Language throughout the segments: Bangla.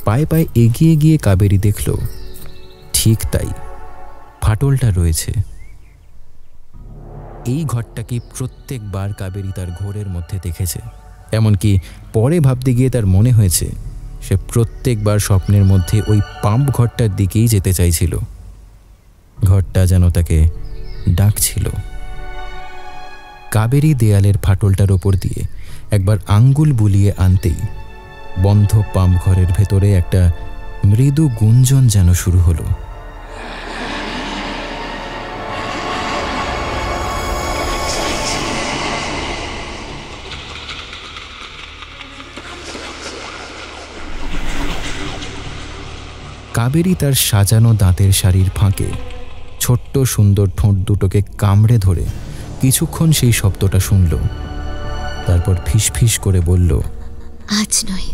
পায়ে পায়ে এগিয়ে গিয়ে কাবেরী দেখল ঠিক তাই, ফাটলটা রয়েছে। এই ঘরটাকে প্রত্যেকবার কাবেরী তার ঘোরের মধ্যে দেখেছে। এমনকি পরে ভাবতে গিয়ে তার মনে হয়েছে সে প্রত্যেকবার স্বপ্নের মধ্যে ওই পাম্প ঘরটার দিকেই যেতে চাইছিল। ঘরটা যেন তাকে ডাকছিল। কাবেরী দেয়ালের ফাটলটার ওপর দিয়ে একবার আঙ্গুল বুলিয়ে আনতেই বন্ধ পাম্প ঘরের ভেতরে একটা মৃদু গুঞ্জন যেন শুরু হলো। কাবেরী তার সাজানো দাঁতের শাড়ির ফাঁকে ছোট্ট সুন্দর ঠোঁট দুটোকে কামড়ে ধরে কিছুক্ষণ সেই শব্দটা শুনল। তারপর ফিসফিস করে বলল, আজ নয়,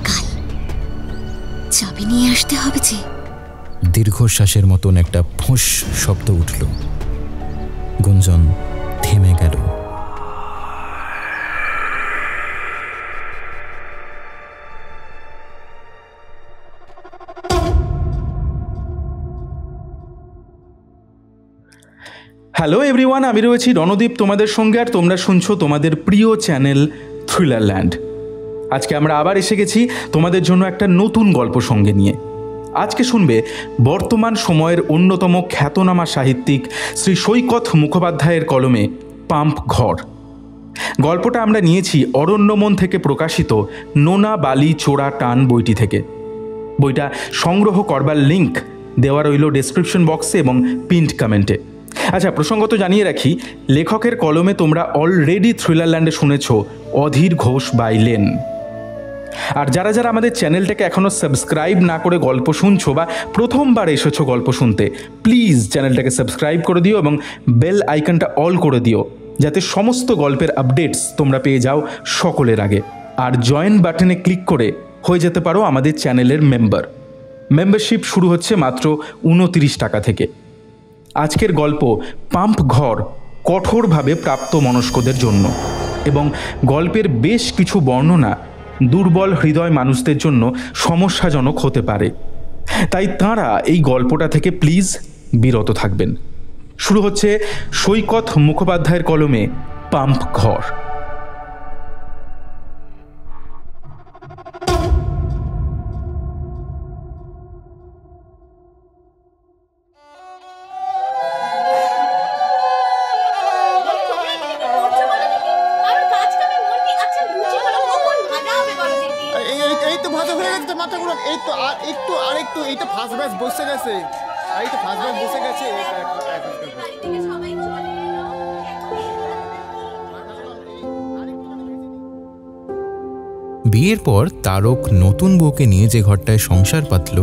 কাল চাবি নিয়ে আসতে হবে যে। দীর্ঘশ্বাসের মতন একটা ফোঁস শব্দ উঠল। গুঞ্জন থেমে গেল। হ্যালো এভরিওয়ান, আমি রয়েছি রণদীপ তোমাদের সঙ্গে, আর তোমরা শুনছো তোমাদের প্রিয় চ্যানেল থ্রিলারল্যান্ড। আজকে আমরা আবার এসে গেছি তোমাদের জন্য একটা নতুন গল্প সঙ্গে নিয়ে। আজকে শুনবে বর্তমান সময়ের অন্যতম খ্যাতনামা সাহিত্যিক শ্রী সৈকত মুখোপাধ্যায়ের কলমে পাম্প ঘর। গল্পটা আমরা নিয়েছি অরণ্যমন থেকে প্রকাশিত নোনা বালি চোরা টান বইটি থেকে। বইটা সংগ্রহ করবার লিঙ্ক দেওয়া রইল ডেসক্রিপশন বক্সে এবং পিন্ড কমেন্টে। আচ্ছা, প্রসঙ্গত জানিয়ে রাখি, লেখকের কলমে তোমরা অলরেডি থ্রিলারল্যান্ডে শুনেছ অধীর ঘোষ বাই লেন। আর যারা যারা আমাদের চ্যানেলটাকে এখনও সাবস্ক্রাইব না করে গল্প শুনছো বা প্রথমবার এসেছো গল্প শুনতে, প্লিজ চ্যানেলটাকে সাবস্ক্রাইব করে দিও এবং বেল আইকনটা অল করে দিও, যাতে সমস্ত গল্পের আপডেটস তোমরা পেয়ে যাও সকলের আগে। আর জয়েন বাটনে ক্লিক করে হয়ে যেতে পারো আমাদের চ্যানেলের মেম্বার। মেম্বারশিপ শুরু হচ্ছে মাত্র 29 টাকা থেকে। আজকের গল্প পাম্প ঘর কঠোরভাবে প্রাপ্ত মনস্কদের জন্য, এবং গল্পের বেশ কিছু বর্ণনা দুর্বল হৃদয় মানুষদের জন্য সমস্যাজনক হতে পারে। তাই তাঁরা এই গল্পটা থেকে প্লিজ বিরত থাকবেন। শুরু হচ্ছে সৈকত মুখোপাধ্যায়ের কলমে পাম্প ঘর। বিয়ের পর তারক নতুন বউকে নিয়ে যে ঘরটায় সংসার পাতল,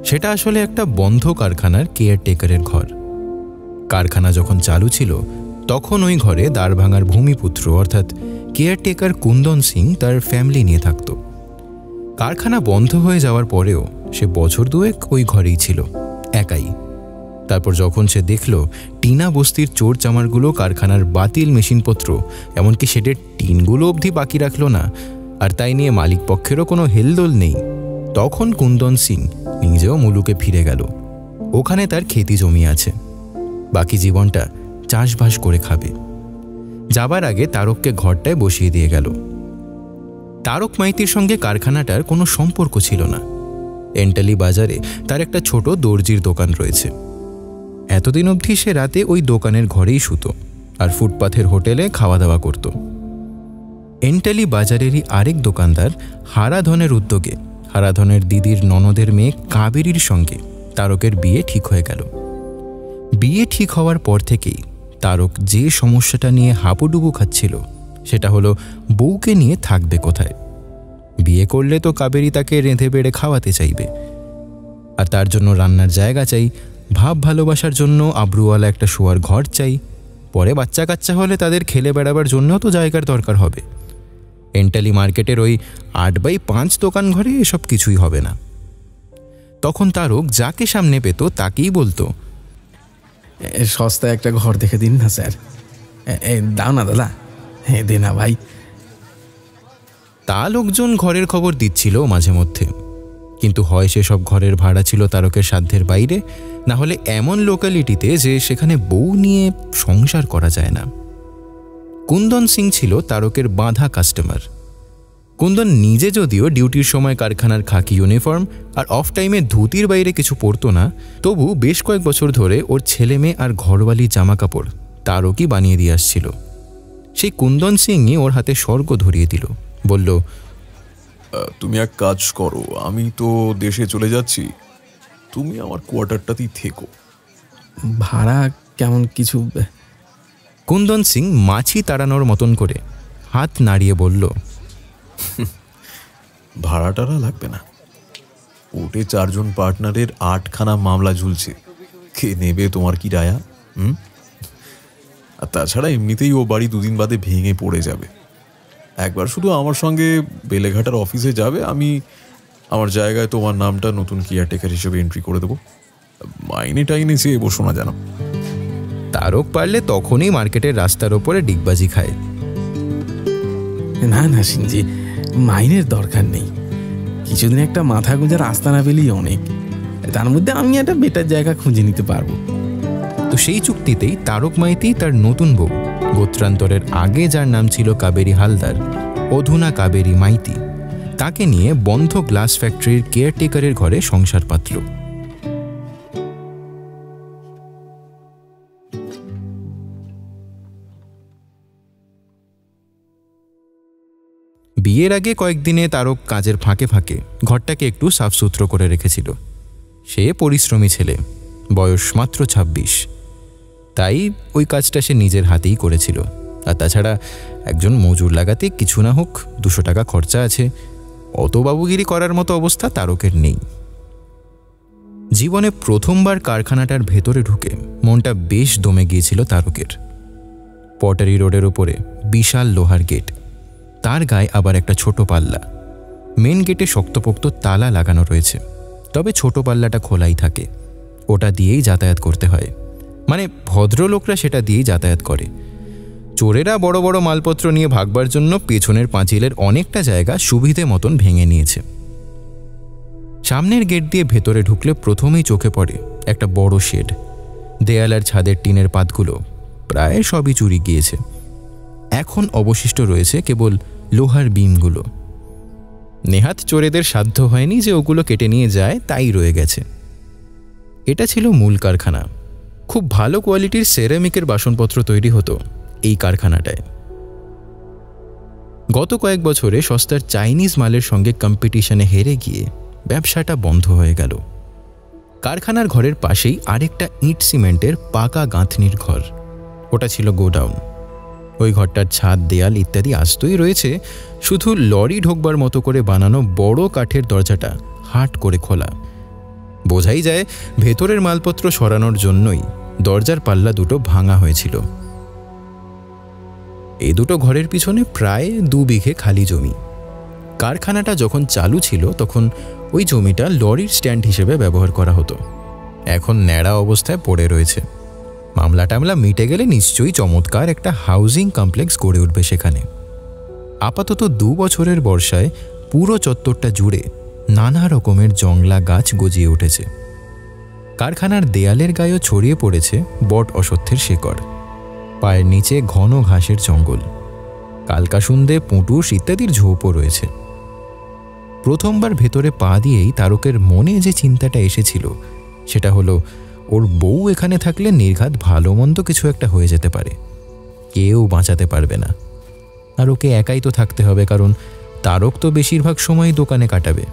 সেটা আসলে একটা বন্ধ কারখানার কেয়ারটেকারের ঘর। কারখানা যখন চালু ছিল তখন ওই ঘরে দ্বারভাঙার ভূমিপুত্র অর্থাৎ কেয়ারটেকার কুন্দন সিং তার ফ্যামিলি নিয়ে থাকত। কারখানা বন্ধ হয়ে যাওয়ার পরেও সে বছর দুয়েক ওই ঘরেই ছিল, একাই। তারপর যখন সে দেখল টিনা বস্তির চোর চামারগুলো কারখানার বাতিল মেশিনপত্র, এমনকি শেডের টিনগুলো অবধি বাকি রাখল না, আর তাই নিয়ে মালিক পক্ষেরও কোনো হেলদোল নেই, তখন কুন্দন সিং নিজেও মুলুকে ফিরে গেল। ওখানে তার খেতি জমি আছে, বাকি জীবনটা চাষবাস করে খাবে। যাবার আগে তারককে ঘরটায় বসিয়ে দিয়ে গেল। তারক মাইতির সঙ্গে কারখানাটার কোনো সম্পর্ক ছিল না। এন্টালি বাজারে তার একটা ছোট দর্জির দোকান রয়েছে। এতদিন অবধি সে রাতে ওই দোকানের ঘরেই শুতো আর ফুটপাথের হোটেলে খাওয়া দাওয়া করত। এন্টালি বাজারেরই আরেক দোকানদার হারাধনের উদ্যোগে হারাধনের দিদির ননদের মেয়ে কাবেরীর সঙ্গে তারকের বিয়ে ঠিক হয়ে গেল। বিয়ে ঠিক হওয়ার পর থেকেই তারক যে সমস্যাটা নিয়ে হাবুডুবু খাচ্ছিল সেটা হলো বউকে নিয়ে থাকবে কোথায়। বিয়ে করলে তো কাবেরী তাকে রেঁধে বেড়ে খাওয়াতে চাইবে, আর তার জন্য রান্নার জায়গা চাই, ভাব ভালোবাসার জন্য আব্রুওয়ালা একটা শোয়ার ঘর চাই, পরে বাচ্চা কাচ্চা হলে তাদের খেলে বেড়াবার জন্যও তো জায়গার দরকার হবে। এন্টালি মার্কেটের ওই 8x5 দোকান ঘরে এসব কিছুই হবে না। তখন তারক যাকে সামনে পেত তাকেই বলতো, সস্তায় একটা ঘর দেখে দিন না স্যার, দাও না দাদা, হ্যাঁ দে না ভাই। তা লোকজন ঘরের খবর দিচ্ছিল মাঝে মধ্যে, কিন্তু হয় সেসব ঘরের ভাড়া ছিল তারকের সাধ্যের বাইরে, না হলে এমন লোকালিটিতে যে সেখানে বউ নিয়ে সংসার করা যায় না। কুন্দন সিং ছিল তারকের বাঁধা কাস্টমার। কুন্দন নিজে যদিও ডিউটির সময় কারখানার খাকি ইউনিফর্ম আর অফ টাইমে ধুতির বাইরে কিছু পরতো না, তবু বেশ কয়েক বছর ধরে ওর ছেলে মেয়ে আর ঘরওয়ালি জামা কাপড় তারকই বানিয়ে দিয়ে আসছিল। সেই কুন্দন সিংই ওর হাতে স্বর্গ ধরিয়ে দিল। বলল, তুমি এক কাজ করো, আমি তো দেশে চলে যাচ্ছি, তুমি আমার কোয়ার্টারটাতেই থেকো। ভাড়া কেমন কিছু? কুন্দন সিং মাছি তাড়ানোর মতন করে হাত নাড়িয়ে বলল, ভাড়াটারা লাগবে না। কোর্টে 4 জন পার্টনারের 8খানা মামলা ঝুলছে, কে নেবে তোমার কি রায়া? আর তাছাড়া এমনিতেই ও বাড়ি 2 দিন বাদে ভেঙে পড়ে যাবে। একবার শুধু আমার সঙ্গে বেলেঘাটার অফিসে যাবে, আমি আমার জায়গায় তোমার নামটা নতুন কেয়ারটেকার হিসেবে এন্ট্রি করে দেবো। মাইনে টাইনে চেয়ে বসো না যেন। তারক পারলে তখনই মার্কেটের রাস্তার ওপরে ডিগবাজি খায়। না না সিংজি, মাইনের দরকার নেই। কিছুদিন একটা মাথা গোঁজার রাস্তা না পেলেই অনেক। তার মধ্যে আমি একটা বেটার জায়গা খুঁজে নিতে পারবো। তো সেই চুক্তিতেই তারক মাইতি তার নতুন বউ, গোত্রান্তরের আগে যার নাম ছিল কাবেরী হালদার, অধুনা কাবেরী মাইতি, তাকে নিয়ে বন্ধ গ্লাস ফ্যাক্টরির কেয়ারটেকারের ঘরে সংসার পাতল। বিয়ের আগে কয়েকদিনে তারক কাজের ফাঁকে ফাঁকে ঘরটাকে একটু সাফসুতরো করে রেখেছিল। সে পরিশ্রমী ছেলে, বয়স মাত্র 26, তাই ওই কাজটা সে নিজের হাতেই করেছিল। আর তাছাড়া একজন মজুর লাগাতে কিছু না হোক 200 টাকা খরচা আছে, অত বাবুগিরি করার মতো অবস্থা তারকের নেই। জীবনে প্রথমবার কারখানাটার ভেতরে ঢুকে মনটা বেশ দমে গিয়েছিল তারকের। পটারি রোডের ওপরে বিশাল লোহার গেট, তার গায়ে আবার একটা ছোট পাল্লা। মেন গেটে শক্তপোক্ত তালা লাগানো রয়েছে, তবে ছোট পাল্লাটা খোলাই থাকে, ওটা দিয়েই যাতায়াত করতে হয়। মানে ভদ্রলোকরা সেটা দিয়েই যাতায়াত করে। চোরেরা বড় বড় মালপত্র নিয়ে ভাগবার জন্য পেছনের পাঁচিলের অনেকটা জায়গা সুবিধে মতন ভেঙে নিয়েছে। সামনের গেট দিয়ে ভেতরে ঢুকলে প্রথমেই চোখে পড়ে একটা বড় শেড। দেয়াল আর ছাদের টিনের পাতগুলো প্রায় সবই চুরি গিয়েছে। এখন অবশিষ্ট রয়েছে কেবল লোহার বিমগুলো। নেহাত চোরেদের সাধ্য হয়নি যে ওগুলো কেটে নিয়ে যায়, তাই রয়ে গেছে। এটা ছিল মূল কারখানা। খুব ভালো কোয়ালিটির সেরামিকের বাসনপত্র তৈরি হতো এই কারখানাটায়। গত কয়েক বছরে সস্তার চাইনিজ মালের সঙ্গে কম্পিটিশনে হেরে গিয়ে ব্যবসাটা বন্ধ হয়ে গেল। কারখানার ঘরের পাশেই আরেকটা ইট সিমেন্টের পাকা গাঁথনির ঘর, ওটা ছিল গোডাউন। ওই ঘরটার ছাদ, দেয়াল ইত্যাদি আস্তই রয়েছে, শুধু লরি ঢোকবার মতো করে বানানো বড় কাঠের দরজাটা হাট করে খোলা। বোঝাই যায় ভেতরের মালপত্র সরানোর জন্যই দরজার পাল্লা দুটো ভাঙা হয়েছিল। এই দুটো ঘরের পিছনে প্রায় 2 বিঘে খালি জমি। কারখানাটা যখন চালু ছিল তখন ওই জমিটা লরির স্ট্যান্ড হিসেবে ব্যবহার করা হতো। এখন ন্যাড়া অবস্থায় পড়ে রয়েছে। মামলা টামলা মিটে গেলে নিশ্চয়ই চমৎকার একটা হাউজিং কমপ্লেক্স গড়ে উঠবে সেখানে। আপাতত 2 বছরের বর্ষায় পুরো চত্বরটা জুড়ে নানা রকমের জংলা গাছ গজিয়ে উঠেছে। কারখানার দেয়ালের গায়েও ছড়িয়ে পড়েছে বট অশ্বত্থের শেকড়। পায়ের নিচে ঘন ঘাসের জঙ্গল, কালকাসুন্দে, পুঁটুস ইত্যাদির ঝোপও রয়েছে। প্রথমবার ভেতরে পা দিয়েই তারকের মনে যে চিন্তাটা এসেছিল সেটা হলো ওর বউ এখানে থাকলে নির্ঘাত ভালো মন্দ কিছু একটা হয়ে যেতে পারে, কেউ বাঁচাতে পারবে না। আর ওকে একাই তো থাকতে হবে, কারণ তারক তো বেশিরভাগ সময় দোকানে কাটাবে।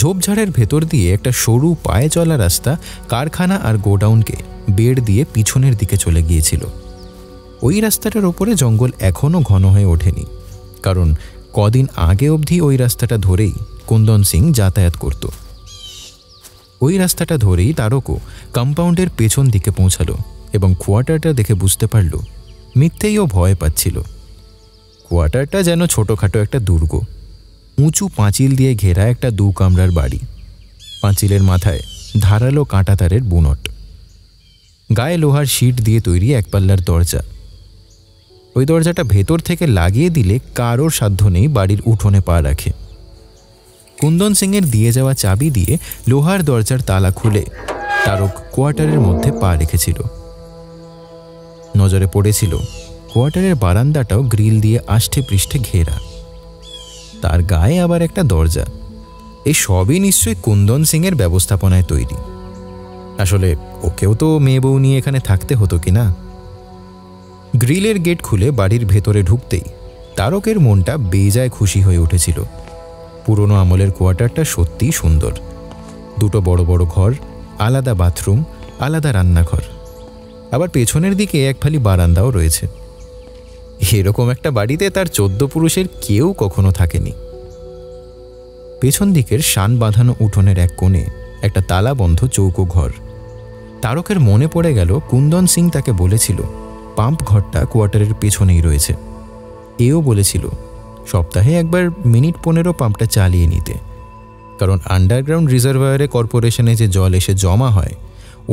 ঝোপঝাড়ের ভেতর দিয়ে একটা সরু পায়ে চলা রাস্তা কারখানা আর গোডাউনকে বেড় দিয়ে পিছনের দিকে চলে গিয়েছিল। ওই রাস্তাটার ওপরে জঙ্গল এখনও ঘন হয়ে ওঠেনি, কারণ কদিন আগে অবধি ওই রাস্তাটা ধরেই কুন্দন সিং যাতায়াত করত। ওই রাস্তাটা ধরেই তারকও কম্পাউন্ডের পেছন দিকে পৌঁছালো এবং কোয়ার্টারটা দেখে বুঝতে পারল মিথ্যেই ও ভয় পাচ্ছিল। কোয়ার্টারটা যেন ছোটোখাটো একটা দুর্গ, উঁচু পাঁচিল দিয়ে ঘেরা একটা 2 কামরার বাড়ি। পাঁচিলের মাথায় ধারালো কাঁটাতারের বুনট, গায়ে লোহার শিট দিয়ে তৈরি এক পাল্লার দরজা। ওই দরজাটা ভেতর থেকে লাগিয়ে দিলে কারোর সাধ্য নেই বাড়ির উঠোনে পা রাখে। কুন্দন সিংয়ের দিয়ে যাওয়া চাবি দিয়ে লোহার দরজার তালা খুলে তারক কোয়ার্টারের মধ্যে পা রেখেছিল। নজরে পড়েছিল কোয়ার্টারের বারান্দাটাও গ্রিল দিয়ে আষ্টে পৃষ্ঠে ঘেরা, তার গায়ে আবার একটা দরজা। এই সবই নিশ্চয়ই কুন্দন সিংয়ের ব্যবস্থাপনায় তৈরি। আসলে ওকেও তো মেয়ে বউ নিয়ে এখানে থাকতে হতো কিনা। গ্রিলের গেট খুলে বাড়ির ভেতরে ঢুকতেই তারকের মনটা বেজায় খুশি হয়ে উঠেছিল। পুরনো আমলের কোয়ার্টারটা সত্যিই সুন্দর। দুটো বড় বড় ঘর, আলাদা বাথরুম, আলাদা রান্নাঘর, আবার পেছনের দিকে এক ফালি বারান্দাও রয়েছে। এরকম একটা বাড়িতে তার 14 পুরুষের কেউ কখনো থাকেনি। পেছন দিকের শান বাঁধানো উঠোনের এক কোণে একটা তালাবন্ধ চৌকো ঘর। তারকের মনে পড়ে গেল কুন্দন সিং তাকে বলেছিল পাম্প ঘরটা কোয়ার্টারের পেছনেই রয়েছে। এও বলেছিল সপ্তাহে একবার মিনিট 15 পাম্পটা চালিয়ে নিতে, কারণ আন্ডারগ্রাউন্ড রিজার্ভায়ারে কর্পোরেশনে যে জল এসে জমা হয়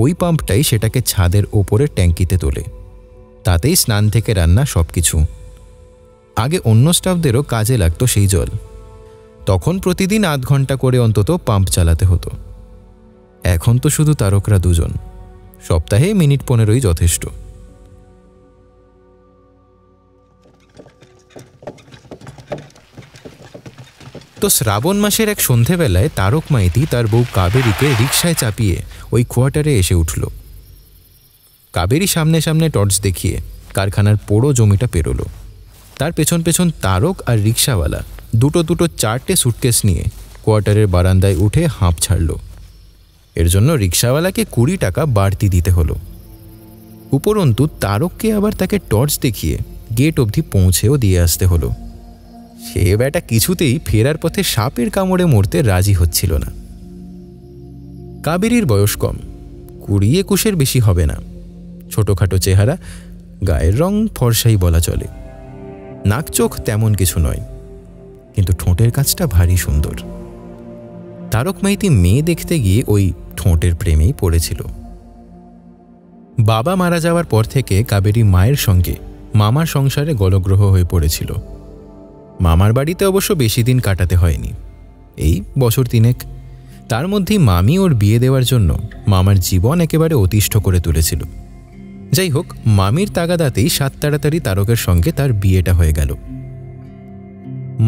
ওই পাম্পটাই সেটাকে ছাদের ওপরে ট্যাঙ্কিতে তোলে। তাতেই স্নান থেকে রান্না সব কিছু। আগে অন্য স্টাফদেরও কাজে লাগতো সেই জল। তখন প্রতিদিন 8 ঘন্টা করে অন্তত পাম্প চালাতে হতো। এখন তো শুধু তারকরা দুজন, সপ্তাহে মিনিট 15ই যথেষ্ট। তো শ্রাবণ মাসের এক সন্ধেবেলায় তারক মাইতি তার বউ কাবেরীকে রিকশায় চাপিয়ে ওই কোয়ার্টারে এসে উঠল। কাবেরী সামনে সামনে টর্চ দেখিয়ে কারখানার পোড়ো জমিটা পেরোলো। তার পেছন পেছন তারক আর রিকশাওয়ালা দুটো 4টে সুটকেস নিয়ে কোয়ার্টারের বারান্দায় উঠে হাঁপ ছাড়ল। এর জন্য রিকশাওয়ালাকে 20 টাকা বাড়তি দিতে হলো। উপরন্তু তারককে আবার তাকে টর্চ দেখিয়ে গেট অবধি পৌঁছেও দিয়ে আসতে হলো। সে ব্যাটা কিছুতেই ফেরার পথে সাপের কামড়ে মরতে রাজি হচ্ছিল না। কাবেরীর বয়স কম, 20-21 বেশি হবে না। ছোটখাটো চেহারা, গায়ের রং ফর্সাই বলা চলে। নাক চোখ তেমন কিছু নয়, কিন্তু ঠোঁটের কাজটা ভারী সুন্দর। তারক মাইতি মেয়ে দেখতে গিয়ে ওই ঠোঁটের প্রেমেই পড়েছিল। বাবা মারা যাওয়ার পর থেকে কাবেরী মায়ের সঙ্গে মামার সংসারে গলগ্রহ হয়ে পড়েছিল। মামার বাড়িতে অবশ্য বেশি দিন কাটাতে হয়নি, এই বছর 3। তার মধ্যেই মামি ওর বিয়ে দেওয়ার জন্য মামার জীবন একেবারে অতিষ্ঠ করে তুলেছিল। যাই হোক, মামির তাগাদাতেই 7 তাড়াতাড়ি তারকের সঙ্গে তার বিয়েটা হয়ে গেল।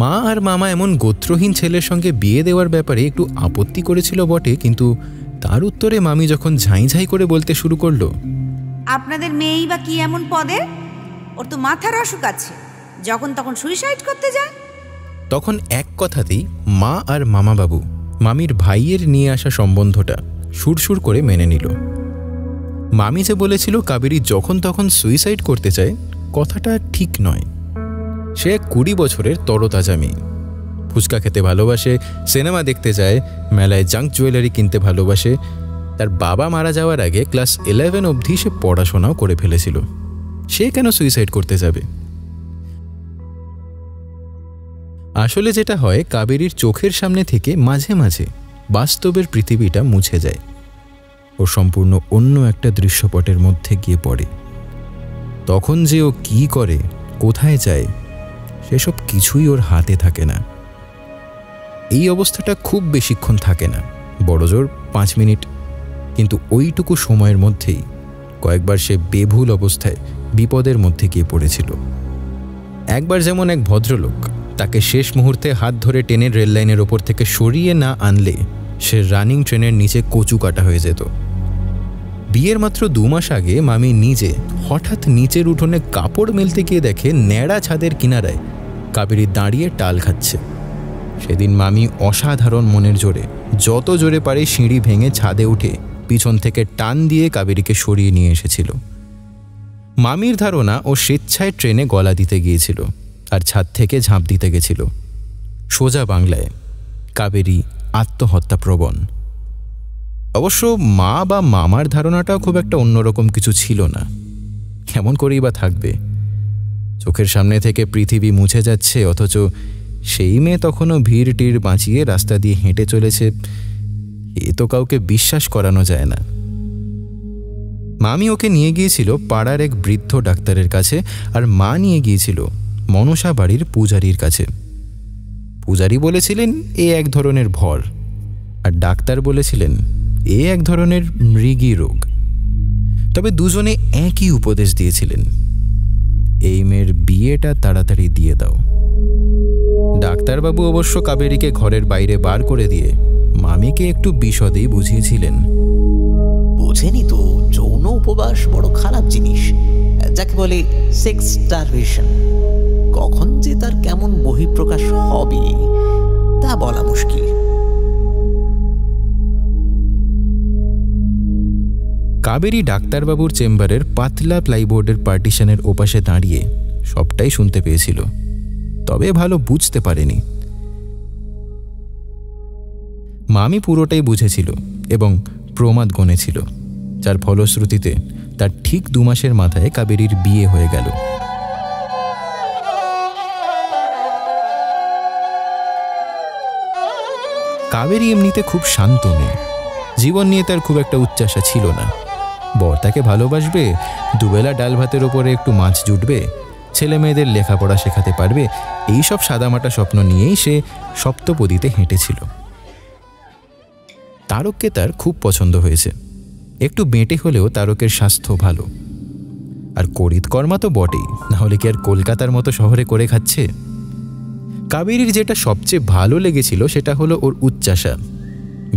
মা আর মামা এমন গোত্রহীন ছেলের সঙ্গে বিয়ে দেওয়ার ব্যাপারে একটু আপত্তি করেছিল বটে, কিন্তু তার উত্তরে মামি যখন ঝাঁই ঝাঁই করে বলতে শুরু করলো, আপনাদের মেয়েই বা কি এমন পদে? ওর তো মাথার অসুখ আছে, যখন তখন সুইসাইড করতে যায়। তখন এক কথাতেই মা আর মামাবাবু মামির ভাইয়ের নিয়ে আসা সম্বন্ধটা সুরসুর করে মেনে নিল। মামি যে বলেছিল কাবেরী যখন তখন সুইসাইড করতে চায়, কথাটা ঠিক নয়। সে 20 বছরের তরতাজা মেয়ে, ফুচকা খেতে ভালোবাসে, সিনেমা দেখতে যায়, মেলায় জাঙ্ক জুয়েলারি কিনতে ভালোবাসে। তার বাবা মারা যাওয়ার আগে ক্লাস 11 অবধি সে পড়াশোনাও করে ফেলেছিল। সে কেন সুইসাইড করতে যাবে? আসলে যেটা হয়, কাবেরীর চোখের সামনে থেকে মাঝে মাঝে বাস্তবের পৃথিবীটা মুছে যায়। ও সম্পূর্ণ অন্য একটা দৃশ্যপটের মধ্যে গিয়ে পড়ে। তখন যে ও কি করে, কোথায় যায়, সেসব কিছুই ওর হাতে থাকে না। এই অবস্থাটা খুব বেশিক্ষণ থাকে না, বড়জোর 5 মিনিট। কিন্তু ওইটুকু সময়ের মধ্যেই কয়েকবার সে বেভুল অবস্থায় বিপদের মধ্যে গিয়ে পড়েছিল। একবার যেমন এক ভদ্রলোক তাকে শেষ মুহূর্তে হাত ধরে ট্রেনের রেললাইনের ওপর থেকে সরিয়ে না আনলে সে রানিং ট্রেনের নিচে কচু কাটা হয়ে যেত। বিয়ের মাত্র 2 মাস আগে মামি নিজে হঠাৎ নিচের উঠোনে কাপড় মেলতে গিয়ে দেখে ন্যাড়া ছাদের কিনারায় কাবেরী দাঁড়িয়ে টাল খাচ্ছে। সেদিন মামি অসাধারণ মনের জোরে যত জোরে পারে সিঁড়ি ভেঙে ছাদে উঠে পিছন থেকে টান দিয়ে কাবেরীকে সরিয়ে নিয়ে এসেছিল। মামির ধারণা ও স্বেচ্ছায় ট্রেনে গলা দিতে গিয়েছিল আর ছাদ থেকে ঝাঁপ দিতে গেছিল। সোজা বাংলায় কাবেরী আত্মহত্যাপ্রবণ। অবশ্য মা বা মামার ধারণাটাও খুব একটা অন্যরকম কিছু ছিল না। কেমন করেই বা থাকবে? চোখের সামনে থেকে পৃথিবী মুছে যাচ্ছে, অথচ সেই মেয়ে তখনও ভিড় টিড় বাঁচিয়ে রাস্তা দিয়ে হেঁটে চলেছে। এ তো কাউকে বিশ্বাস করানো যায় না। মামি ওকে নিয়ে গিয়েছিল পাড়ার এক বৃদ্ধ ডাক্তারের কাছে, আর মা নিয়ে গিয়েছিল মনসা বাড়ির পূজারীর কাছে। পূজারী বলেছিলেন এ এক ধরনের ভর, আর ডাক্তার বলেছিলেন এ এক ধরনের মৃগী রোগ। তবে দুজনে একই উপদেশ দিয়েছিলেন, এই মেয়ের বিয়েটা তাড়াতাড়ি দিয়ে দাও। ডাক্তারবাবু অবশ্য কাবেরীকে ঘরের বাইরে বার করে দিয়ে মামিকে একটু বিশদেই বুঝিয়েছিলেন, বোঝেনি তো যৌন উপবাস বড় খারাপ জিনিস, যাকে বলে সেক্স স্টারভেশন। কখন যে তার কেমন বহিঃপ্রকাশ হবে তা বলা মুশকিল। কাবেরী ডাক্তারবাবুর চেম্বারের পাতলা প্লাইবোর্ডের পার্টিশনের ওপাশে দাঁড়িয়ে সবটাই শুনতে পেয়েছিল, তবে ভালো বুঝতে পারেনি। মামি পুরোটাই বুঝেছিল এবং প্রমাদ গণেছিল, যার ফলশ্রুতিতে তার ঠিক 2 মাসের মাথায় কাবেরীর বিয়ে হয়ে গেল। কাবেরী এমনিতে খুব শান্ত মেয়ে, জীবন নিয়ে তার খুব একটা উচ্চাশা ছিল না। বর তাকে ভালোবাসবে, দুবেলা ডাল ভাতের ওপরে একটু মাছ জুটবে, ছেলে মেয়েদের লেখাপড়া শেখাতে পারবে, এইসব সাদামাটা স্বপ্ন নিয়েই সে সপ্তপদীতে হেঁটেছিল। তারককে তার খুব পছন্দ হয়েছে। একটু বেঁটে হলেও তারকের স্বাস্থ্য ভালো, আর করিতকর্মা তো বটেই, নাহলে কি আর কলকাতার মতো শহরে করে খাচ্ছে। কাবেরীর যেটা সবচেয়ে ভালো লেগেছিল সেটা হলো ওর উচ্চাশা।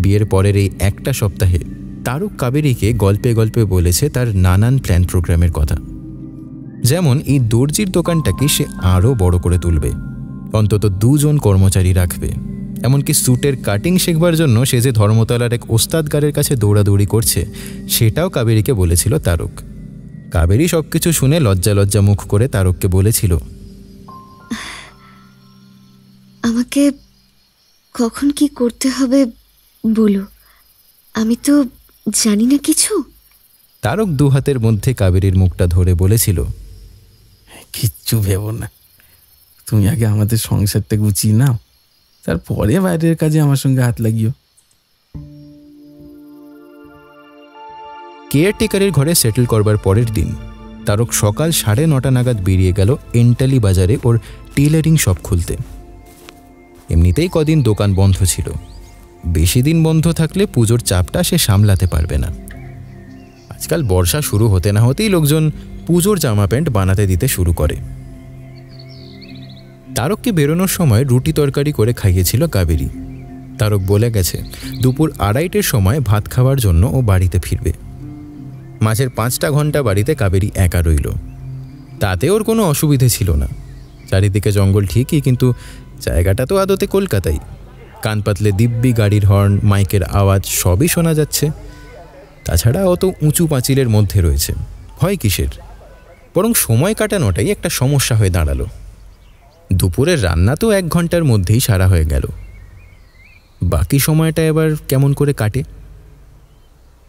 বিয়ের পরের এই একটা সপ্তাহে তারক কাবেরীকে গল্পে গল্পে বলেছে তার নানান প্ল্যান প্রোগ্রামের কথা। যেমন এই দর্জির দোকানটাকে সে আরও বড় করে তুলবে, অন্তত 2 জন কর্মচারী রাখবে, এমনকি স্যুটের কাটিং শেখবার জন্য সে যে ধর্মতলার এক ওস্তাদগারের কাছে দৌড়াদৌড়ি করছে সেটাও কাবেরীকে বলেছিল তারক। কাবেরী সবকিছু শুনে লজ্জা লজ্জা মুখ করে তারককে বলেছিল, আমাকে কখন কি করতে হবে বলো, আমি তো জানি না কিছু। তারক 2 হাতের মধ্যে কাবেরীর মুখটা ধরে বলেছিল, কিচ্ছু ভেবো না, তুমি আগে আমাদের সংসারটা গুছিয়ে নাও, তারপরে বাইরের কাজে আমার সঙ্গে হাত লাগিও। কেয়ারটেকারের ঘরে সেটেল করবার পরের দিন তারক সকাল 9:30 নাগাদ বেরিয়ে গেল এন্টালি বাজারে ওর টেলারিং শপ খুলতে। এমনিতেই কদিন দোকান বন্ধ ছিল, বেশি দিন বন্ধ থাকলে পুজোর চাপটা সে সামলাতে পারবে না। আজকাল বর্ষা শুরু হতে না হতেই লোকজন পুজোর জামা প্যান্ট বানাতে দিতে শুরু করে। তারককে বেরোনোর সময় রুটি তরকারি করে খাইয়েছিল কাবেরী। তারক বলে গেছে দুপুর 2:30টার সময় ভাত খাওয়ার জন্য ও বাড়িতে ফিরবে। মাঝের 5টা ঘন্টা বাড়িতে কাবেরী একা রইল, তাতে ওর কোনো অসুবিধে ছিল না। চারিদিকে জঙ্গল ঠিকই, কিন্তু জায়গাটা তো আদতে কলকাতাই। কান পাতলে দিব্যি গাড়ির হর্ন, মাইকের আওয়াজ সবই শোনা যাচ্ছে। তাছাড়া অত উঁচু পাঁচিলের মধ্যে রয়েছে, ভয় কিসের? বরং সময় কাটানোটাই একটা সমস্যা হয়ে দাঁড়ালো। দুপুরের রান্না তো 1 ঘন্টার মধ্যেই সারা হয়ে গেল, বাকি সময়টা এবার কেমন করে কাটে?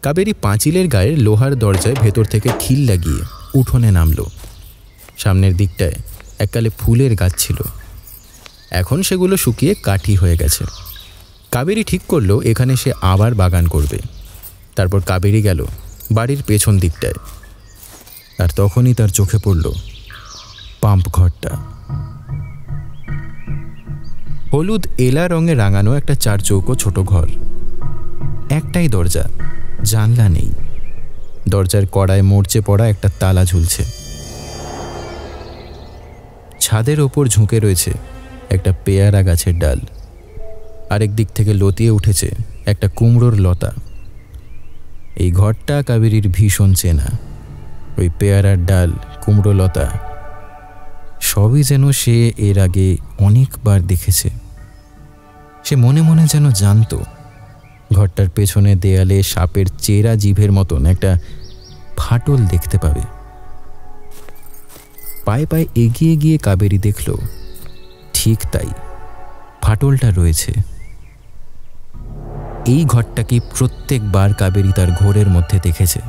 কাবেরী পাঁচিলের গায়ের লোহার দরজায় ভেতর থেকে খিল লাগিয়ে উঠোনে নামল। সামনের দিকটায় এককালে ফুলের গাছ ছিল, এখন সেগুলো শুকিয়ে কাঠি হয়ে গেছে। কাবেরী ঠিক করলো এখানে সে আবার বাগান করবে। তারপর কাবেরী গেল বাড়ির পেছন দিকটায়, আর তখনই তার চোখে পড়ল পাম্প ঘরটা। হলুদ এলা রঙে রাঙানো একটা 4 চৌকো ছোট ঘর, একটাই দরজা, জানলা নেই। দরজার কড়ায় মরচে পড়া একটা তালা ঝুলছে। ছাদের ওপর ঝুঁকে রয়েছে একটা পেয়ারা গাছের ডাল, আরেক দিক থেকে লতিয়ে উঠেছে একটা কুমড়োর লতা। এই ঘরটা কাবেরীর ভীষণ চেনা। ওই পেয়ারার ডাল, কুমড়ো লতা সবই যেন সে এর আগে অনেকবার দেখেছে। সে মনে মনে যেন জানত ঘরটার পেছনে দেয়ালে সাপের চেরা জিভের মতন একটা ফাটল দেখতে পাবে। পায়ে পায়ে এগিয়ে গিয়ে কাবেরী দেখল ঠিক তাই, ফাটলটা রয়েছে। এই ঘরটাকে প্রত্যেকবার কাবেরী তার ঘোরের মধ্যে দেখেছে,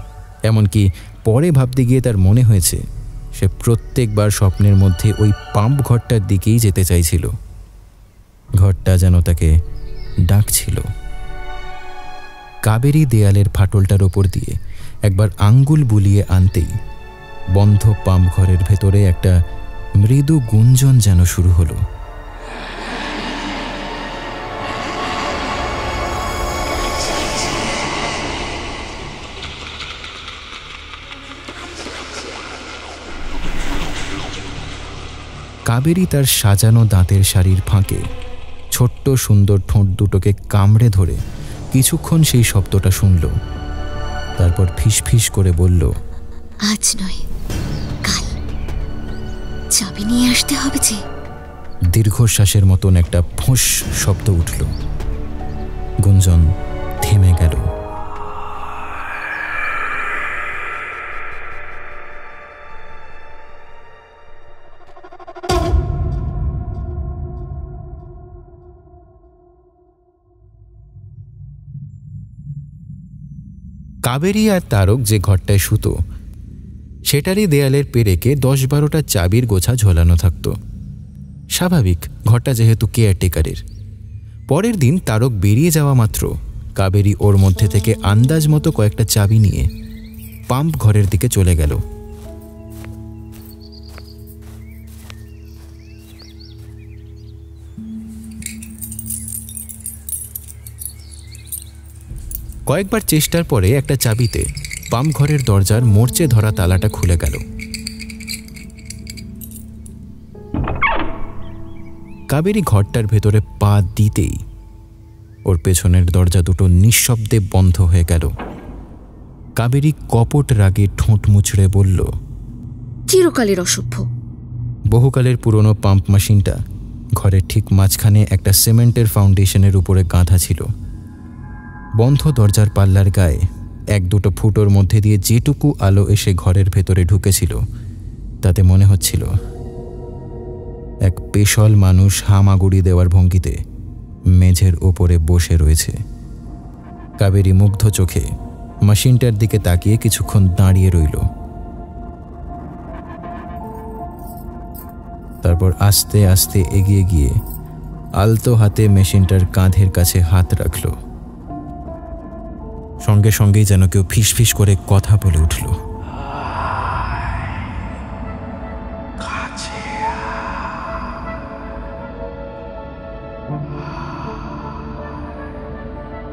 এমনকি পরে ভাবতে গিয়ে তার মনে হয়েছে সে প্রত্যেকবার স্বপ্নের মধ্যে ওই পাম্প ঘরটার দিকেই যেতে চাইছিল। ঘরটা যেন তাকে ডাকছিল। কাবেরী দেয়ালের ফাটলটার ওপর দিয়ে একবার আঙ্গুল বুলিয়ে আনতেই বন্ধ পাম্প ঘরের ভেতরে একটা মৃদু গুঞ্জন যেন শুরু হলো। কাবেরী তার সাজানো দাঁতের শাড়ির ফাঁকে ছোট্ট সুন্দর ঠোঁট দুটোকে কামড়ে ধরে কিছুক্ষণ সেই শব্দটা শুনল। তারপর ফিসফিস করে বলল, আজ নয়, কাল। চাবি নিয়ে আসতে হবে যে। দীর্ঘশ্বাসের মতন একটা ফোঁস শব্দ উঠল। গুঞ্জন থেমে গেল। কাবেরী আর তারক যে ঘরটায় শুতো সেটারই দেয়ালের পেরেকে 10-12টা চাবির গোছা ঝোলানো থাকত। স্বাভাবিক, ঘরটা যেহেতু কেয়ারটেকারের। পরের দিন তারক বেরিয়ে যাওয়া মাত্র কাবেরী ওর মধ্যে থেকে আন্দাজ মতো কয়েকটা চাবি নিয়ে পাম্প ঘরের দিকে চলে গেল। কয়েকবার চেষ্টার পরে একটা চাবিতে পাম্প ঘরের দরজার মোর্চে ধরা তালাটা খুলে গেল। কাবেরী ঘরটার ভেতরে পা দিতেই ওর পেছনের দরজা দুটো নিঃশব্দে বন্ধ হয়ে গেল। কাবেরী কপট রাগে ঠোঁট মুচড়ে বলল, চিরকালের অসভ্য। বহুকালের পুরনো পাম্প মেশিনটা ঘরের ঠিক মাঝখানে একটা সিমেন্টের ফাউন্ডেশনের উপরে গাঁথা ছিল। বন্ধ দরজার পাল্লার গায়ে 1-2 ফুটোর মধ্যে দিয়ে যেটুকু আলো এসে ঘরের ভেতরে ঢুকেছিল তাতে মনে হচ্ছিল এক পেশল মানুষ হামাগুড়ি দেওয়ার ভঙ্গিতে মেঝের ওপরে বসে রয়েছে। কাবেরী মুগ্ধ চোখে মেশিনটার দিকে তাকিয়ে কিছুক্ষণ দাঁড়িয়ে রইল। তারপর আস্তে আস্তে এগিয়ে গিয়ে আলতো হাতে মেশিনটার কাঁধের কাছে হাত রাখল। সঙ্গে সঙ্গেই যেন কেউ ফিসফিস করে কথা বলে উঠল,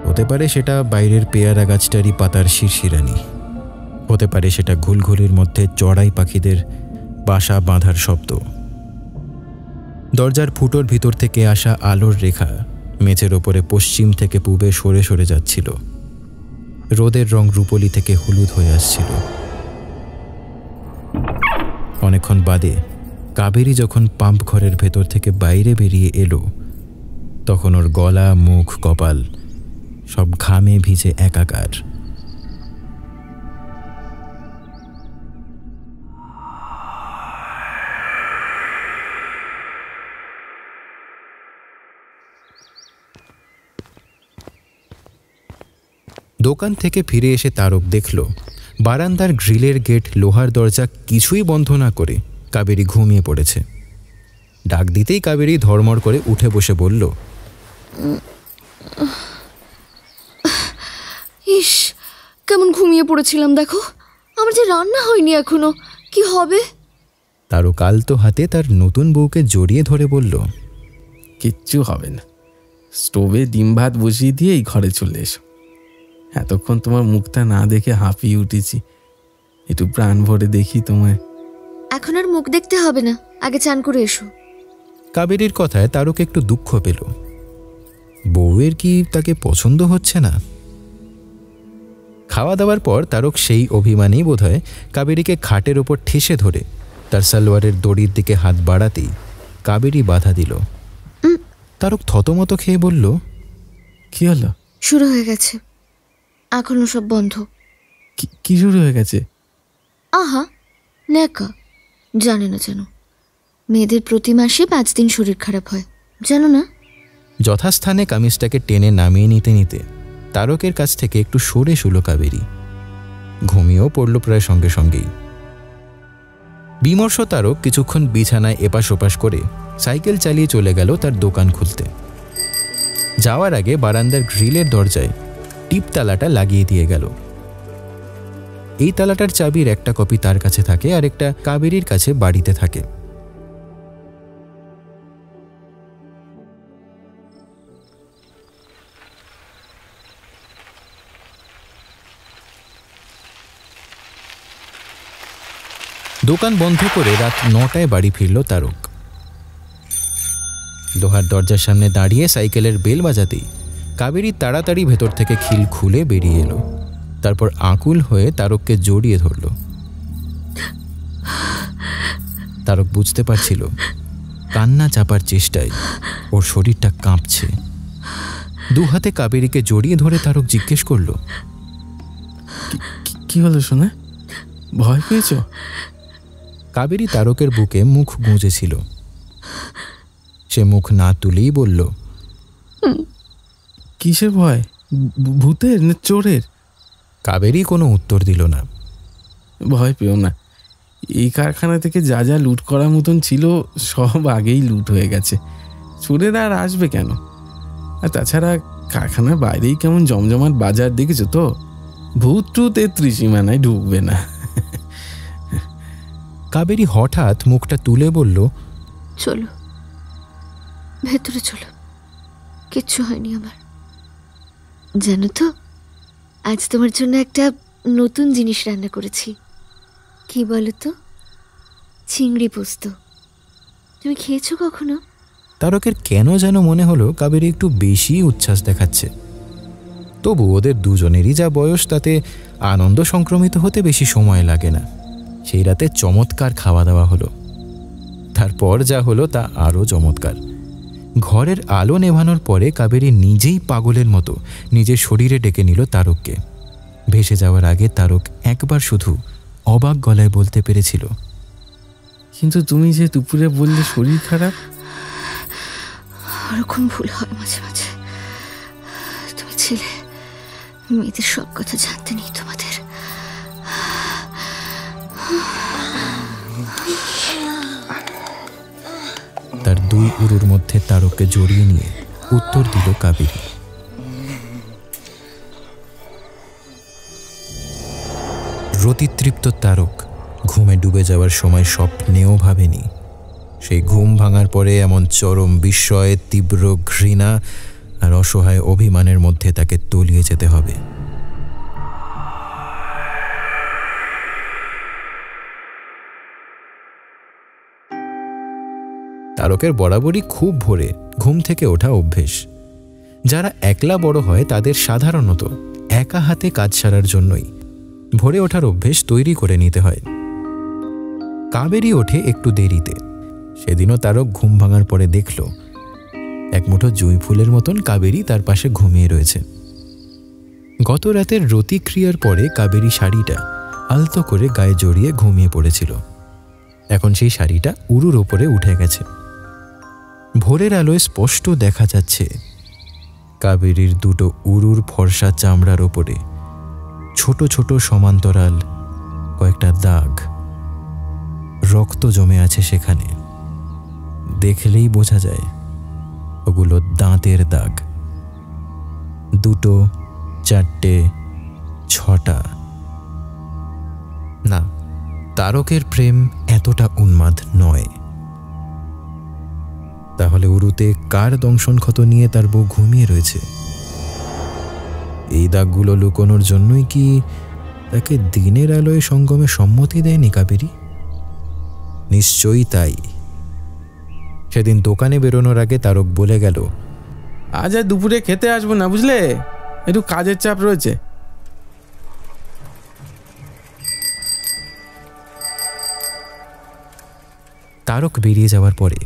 হতে পারে সেটা বাইরের পেয়ারা গাছটারই পাতার শিরশিরানি, হতে পারে সেটা ঘুলঘুলির মধ্যে চড়াই পাখিদের বাসা বাঁধার শব্দ। দরজার ফুটোর ভিতর থেকে আসা আলোর রেখা মেঝের ওপরে পশ্চিম থেকে পূবে সরে সরে যাচ্ছিল। রোদের রং রূপলি থেকে হলুদ হয়ে আসছিল। অনেকক্ষণ বাদে কাবেরী যখন পাম্প ঘরের ভেতর থেকে বাইরে বেরিয়ে এলো তখন ওর গলা, মুখ, কপাল সব ঘামে ভিজে একাকার। দোকান থেকে ফিরে এসে তারক দেখল বারান্দার গ্রিলের গেট, লোহার দরজা কিছুই বন্ধ না করে কাবেরী ঘুমিয়ে পড়েছে। ডাক দিতেই কাবেরী ধড়মড় করে উঠে বসে বলল, ইস, কেমন ঘুমিয়ে পড়েছিলাম দেখো। আমার যে রান্না হয়নি এখনো, কি হবে? তারক আলতো হাতে তার নতুন বউকে জড়িয়ে ধরে বলল, কিচ্ছু হবে না, স্টোভে ডিম ভাত বসিয়ে দিয়ে এই ঘরে চলে এসো। এতক্ষণ তোমার মুখটা না দেখে হাঁপিয়ে উঠেছি, একটু প্রাণ ভরে দেখি তোমায়। এখন আর মুখ দেখতে হবে না, আগে চান করে এসো। কাবেরীর কথায় তারক একটু দুঃখ পেল। বউয়ের কি তাকে পছন্দ হচ্ছে না? খাওয়া দাওয়ার পর তারক সেই অভিমানেই বোধহয় কাবেরীকে খাটের ওপর ঠেসে ধরে তার সালোয়ারের দড়ির দিকে হাত বাড়াতেই কাবেরী বাধা দিল। তারক থতমত খেয়ে বলল, কি হলো? শুরু হয়ে গেছে, এখনো সব বন্ধ। কি শুরু হয়ে গেছে? আহা, নেকা, জানে না যেন মেয়েদের প্রতি মাসে 5 দিন শরীর খারাপ হয়, জানো না? যথাস্থানে কামিজটাকে টেনে নামিয়ে নিতে নিতে তারকের কাছ থেকে একটু সরে শুলো কাবেরী। ঘুমিয়েও পড়ল প্রায় সঙ্গে সঙ্গেই। বিমর্ষ তারক কিছুক্ষণ বিছানায় এপাশ ওপাশ করে সাইকেল চালিয়ে চলে গেল তার দোকান খুলতে। যাওয়ার আগে বারান্দার গ্রিলের দরজায় টিপ তালাটা লাগিয়ে দিয়ে গেল। এই তালাটার চাবির একটা কপি তার কাছে থাকে আর একটা কাবেরীর কাছে বাড়িতে থাকে। দোকান বন্ধ করে রাত 9টায় বাড়ি ফিরল তারক। লোহার দরজার সামনে দাঁড়িয়ে সাইকেলের বেল বাজাতেই কাবেরী তাড়াতাড়ি ভেতর থেকে খিল খুলে বেরিয়ে এলো। তারপর আকুল হয়ে তারককে জড়িয়ে ধরল। তারক বুঝতে পারছিল কান্না চাপার চেষ্টায় ওর শরীরটা কাঁপছে। দু হাতে কাবেরীকে জড়িয়ে ধরে তারক জিজ্ঞেস করল, কি হলো শোনা? ভয় পেয়েছ? কাবেরী তারকের বুকে মুখ গুঁজেছিল। সে মুখ না তুলেই বলল, কিসের ভয়? ভূতের না চোরের? কাবেরী কোনো উত্তর দিল না। ভয় পেও না, এই কারখানা থেকে যা যা লুট করার মতন ছিল সব আগেই লুট হয়ে গেছে। চোরেরা আর আসবে কেন? আর তাছাড়া কারখানার বাইরেই কেমন জমজমাট বাজার দেখেছো তো? ভূত টুত এর ত্রিসীমানায় ঢুকবে না। কাবেরী হঠাৎ মুখটা তুলে বলল, চলো ভেতরে চলো, কিচ্ছু হয়নি আমার। জানো তো, আজ তোমার জন্য একটা নতুন জিনিস রান্না করেছি। কি বলো তো? চিংড়ি পোস্ত। তুমি খেয়েছো কখনো? তারকের কেন যেন মনে হলো কাবেরী একটু বেশি উচ্ছ্বাস দেখাচ্ছে। তবু ওদের দুজনেরই যা বয়স, তাতে আনন্দ সংক্রমিত হতে বেশি সময় লাগে না। সেই রাতে চমৎকার খাওয়া দাওয়া হলো। তারপর যা হলো তা আরও চমৎকার। ঘরের আলো নেভানোর পরে কাবেরী নিজেই পাগলের মতো নিজের শরীরে ডেকে নিল তারককে। ভেসে যাওয়ার আগে তারক একবার শুধু অবাক গলায় বলতে পেরেছিল, কিন্তু তুমি যে দুপুরে বললে শরীর খারাপ। ওরকম ভুল হয় মাঝে মাঝে। তুমি ছেলে, মেয়েদের সব কথা জানতে নেই তোমাদের। তার দুই উরুর মধ্যে তারককে জড়িয়ে নিয়ে উত্তর দিল কাবেরী। রতিতৃপ্ত তারক ঘুমে ডুবে যাওয়ার সময় স্বপ্নেও ভাবেনি সেই ঘুম ভাঙার পরে এমন চরম বিস্ময়, তীব্র ঘৃণা আর অসহায় অভিমানের মধ্যে তাকে তলিয়ে যেতে হবে। তারকের বরাবরই খুব ভোরে ঘুম থেকে ওঠা অভ্যেস। যারা একলা বড় হয় তাদের সাধারণত একা হাতে কাজ সারার জন্যই ভোরে ওঠার অভ্যেস তৈরি করে নিতে হয়। কাবেরী ওঠে একটু দেরিতে। সেদিনও তারক ঘুম ভাঙার পরে দেখল এক মুঠো জুঁই ফুলের মতন কাবেরী তার পাশে ঘুমিয়ে রয়েছে। গত রাতের রতিক্রিয়ার পরে কাবেরী শাড়িটা আলতো করে গায়ে জড়িয়ে ঘুমিয়ে পড়েছিল। এখন সেই শাড়িটা উরুর ওপরে উঠে গেছে। ভোরের আলোয় স্পষ্ট দেখা যাচ্ছে কাবেরীর দুটো উরুর ফর্সা চামড়ার ওপরে ছোট ছোট সমান্তরাল কয়েকটা দাগ। রক্ত জমে আছে সেখানে। দেখলেই বোঝা যায় ওগুলো দাঁতের দাগ। 2, 4, 6টা। না, তারকের প্রেম এতটা উন্মাদ নয়। তাহলে উরুতে কার দংশন ক্ষত নিয়ে তার বউ ঘুমিয়ে রয়েছে? এই দাগগুলো লুকোনোর জন্যই কি তাকে দিনের আলোয় সঙ্গমে সম্মতি দেয়নি কাবেরী? নিশ্চয়ই তাই। সেদিন দোকানে বেরোনোর আগে তারক বলে গেল, আজ আর দুপুরে খেতে আসবো না, বুঝলে? একটু কাজের চাপ রয়েছে। তারক বেরিয়ে যাওয়ার পরে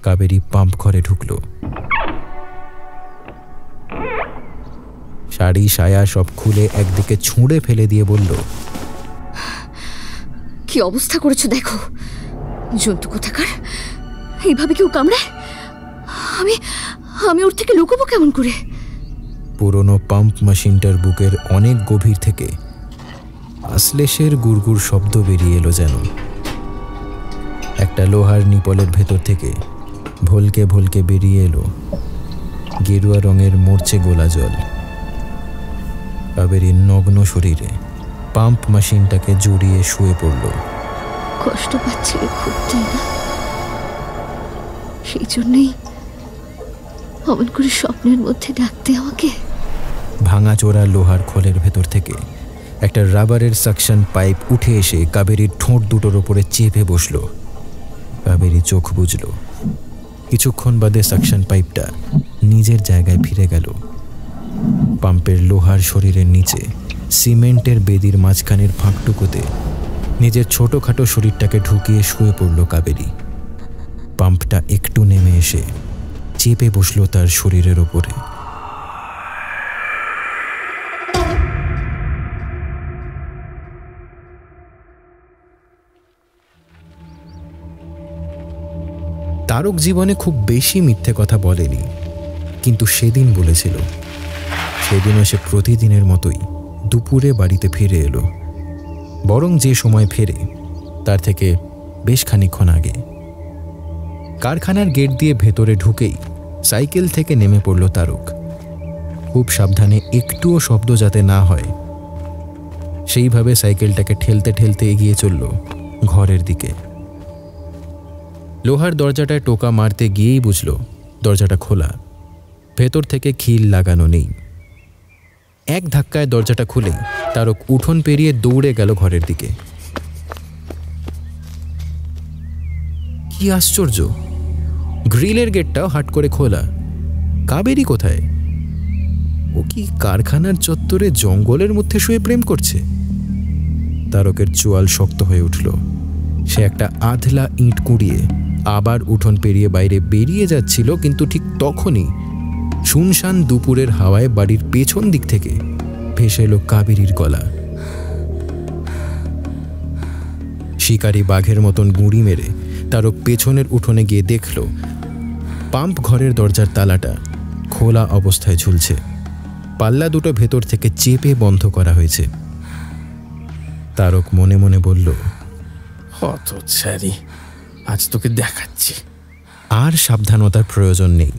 কাবেরী পাম্প ঘরে ঢুকল। শাড়ি সায়া সব খুলে একদিকে ছুঁড়ে ফেলে দিয়ে বলল, কি অবস্থা করেছো দেখো। জন্তু কোথাকার, এইভাবে কেউ কামড়ায়? আমি আমি ওর থেকে লুকোবো কেমন করে? পুরনো পাম্প মেশিনটার বুকের অনেক গভীর থেকে আশ্লেষের গুড়গুড় শব্দ বেরিয়ে এলো যেন। একটা লোহার নিপলের ভেতর থেকে ভলকে ভলকে বেরিয়ে এলো গেরুয়া রঙের মরচে গোলা জল। কাবেরীর নগ্ন শরীরে পাম্প মেশিনটাকে জড়িয়ে শুয়ে পড়ল। কষ্ট পাচ্ছে খুব, তাই না? সেই জন্যই অমন করে স্বপ্নের মধ্যে ডাকতে আমাকে। ভাঙাচোরা লোহার খোলের ভেতর থেকে একটা রাবারের সাকশন পাইপ উঠে এসে কাবেরীর ঠোঁট দুটোর ওপরে চেপে বসল। কাবেরী চোখ বুঝল। কিছুক্ষণ বাদে সাকশন পাইপটা নিজের জায়গায় ফিরে গেল। পাম্পের লোহার শরীরের নিচে সিমেন্টের বেদির মাঝখানের ফাঁকটুকুতে নিজের ছোটোখাটো শরীরটাকে ঢুকিয়ে শুয়ে পড়ল কাবেরী। পাম্পটা একটু নেমে এসে চেপে বসল তার শরীরের ওপরে। তারক জীবনে খুব বেশি মিথ্যে কথা বলেনি, কিন্তু সেদিন বলেছিল। সেদিনও সে প্রতিদিনের মতোই দুপুরে বাড়িতে ফিরে এলো, বরং যে সময় ফেরে তার থেকে বেশ খানিকক্ষণ আগে। কারখানার গেট দিয়ে ভেতরে ঢুকেই সাইকেল থেকে নেমে পড়ল তারক। খুব সাবধানে, একটুও শব্দ যাতে না হয় সেইভাবে সাইকেলটাকে ঠেলতে ঠেলতে এগিয়ে চলল ঘরের দিকে। লোহার দরজাটায় টোকা মারতে গিয়েই বুঝল দরজাটা খোলা, ভেতর থেকে খিল লাগানো নেই। এক ধাক্কায় দরজাটা খুলেই তারক উঠোন পেরিয়ে দৌড়ে গেল ঘরের দিকে। কি আশ্চর্য, গ্রিলের গেটটাও হাট করে খোলা। কাবেরী কোথায়? ও কি কারখানার চত্বরে জঙ্গলের মধ্যে শুয়ে প্রেম করছে? তারকের চোয়াল শক্ত হয়ে উঠল। সে একটা আধলা ইঁট কুড়িয়ে আবার উঠোন পেরিয়ে বাইরে বেরিয়ে যাচ্ছিল, কিন্তু ঠিক তখনই শুনশান দুপুরের হাওয়ায় বাড়ির পেছন দিক থেকে ভেসে এলো কাবেরীর গলা। শিকারী বাঘের মতন গুঁড়ি মেরে তারক পেছনের উঠোনে গিয়ে দেখল পাম্প ঘরের দরজার তালাটা খোলা অবস্থায় ঝুলছে। পাল্লা দুটো ভেতর থেকে চেপে বন্ধ করা হয়েছে। তারক মনে মনে বলল, হতচ্ছাড়ি, আজ তোকে দেখাচ্ছি। আর সাবধানতার প্রয়োজন নেই।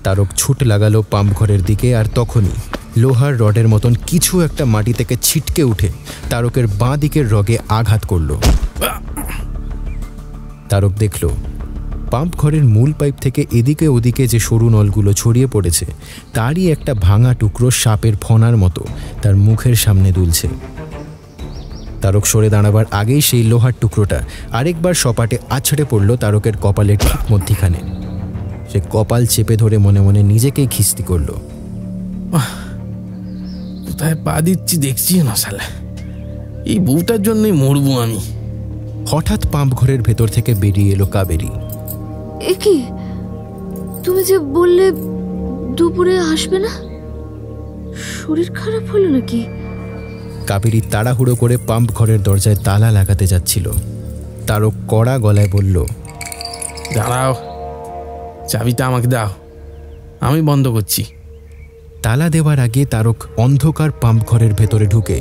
তারক ছুট লাগালো পাম্প ঘরের দিকে, আর তখনই লোহার রডের মতন কিছু একটা মাটি থেকে ছিটকে উঠে তারকের বাঁ দিকের রগে আঘাত করল। তারক দেখল পাম্প ঘরের মূল পাইপ থেকে এদিকে ওদিকে যে সরু নলগুলো ছড়িয়ে পড়েছে তারই একটা ভাঙা টুকরো সাপের ফনার মতো তার মুখের সামনে দুলছে। তারক সরে দাঁড়াবার আগেই সেই লোহার টুকরোটা আরেকবার সপাটে আছড়ে পড়ল তারকের কপালের ঠিক মধ্যিখানে। সে কপাল চেপে ধরে মনে মনে নিজেকেই খিস্তি করল। কোথায় পা দিচ্ছি দেখছি না শালা, এই বউটার জন্যই মরবো আমি। হঠাৎ পাম্প ঘরের ভেতর থেকে বেরিয়ে এলো কাবেরী। এ কি, তুমি যে বললে দুপুরে আসবে না, শরীর খারাপ হলো নাকি? কাবেরী তাড়াহুড়ো করে পাম্প ঘরের দরজায় তালা লাগাতে যাচ্ছিল। তারক কড়া গলায় বলল, দাঁড়াও, চাবিটা আমাকে দাও, আমি বন্ধ করছি। তালা দেওয়ার আগে তারক অন্ধকার পাম্প ঘরের ভেতরে ঢুকে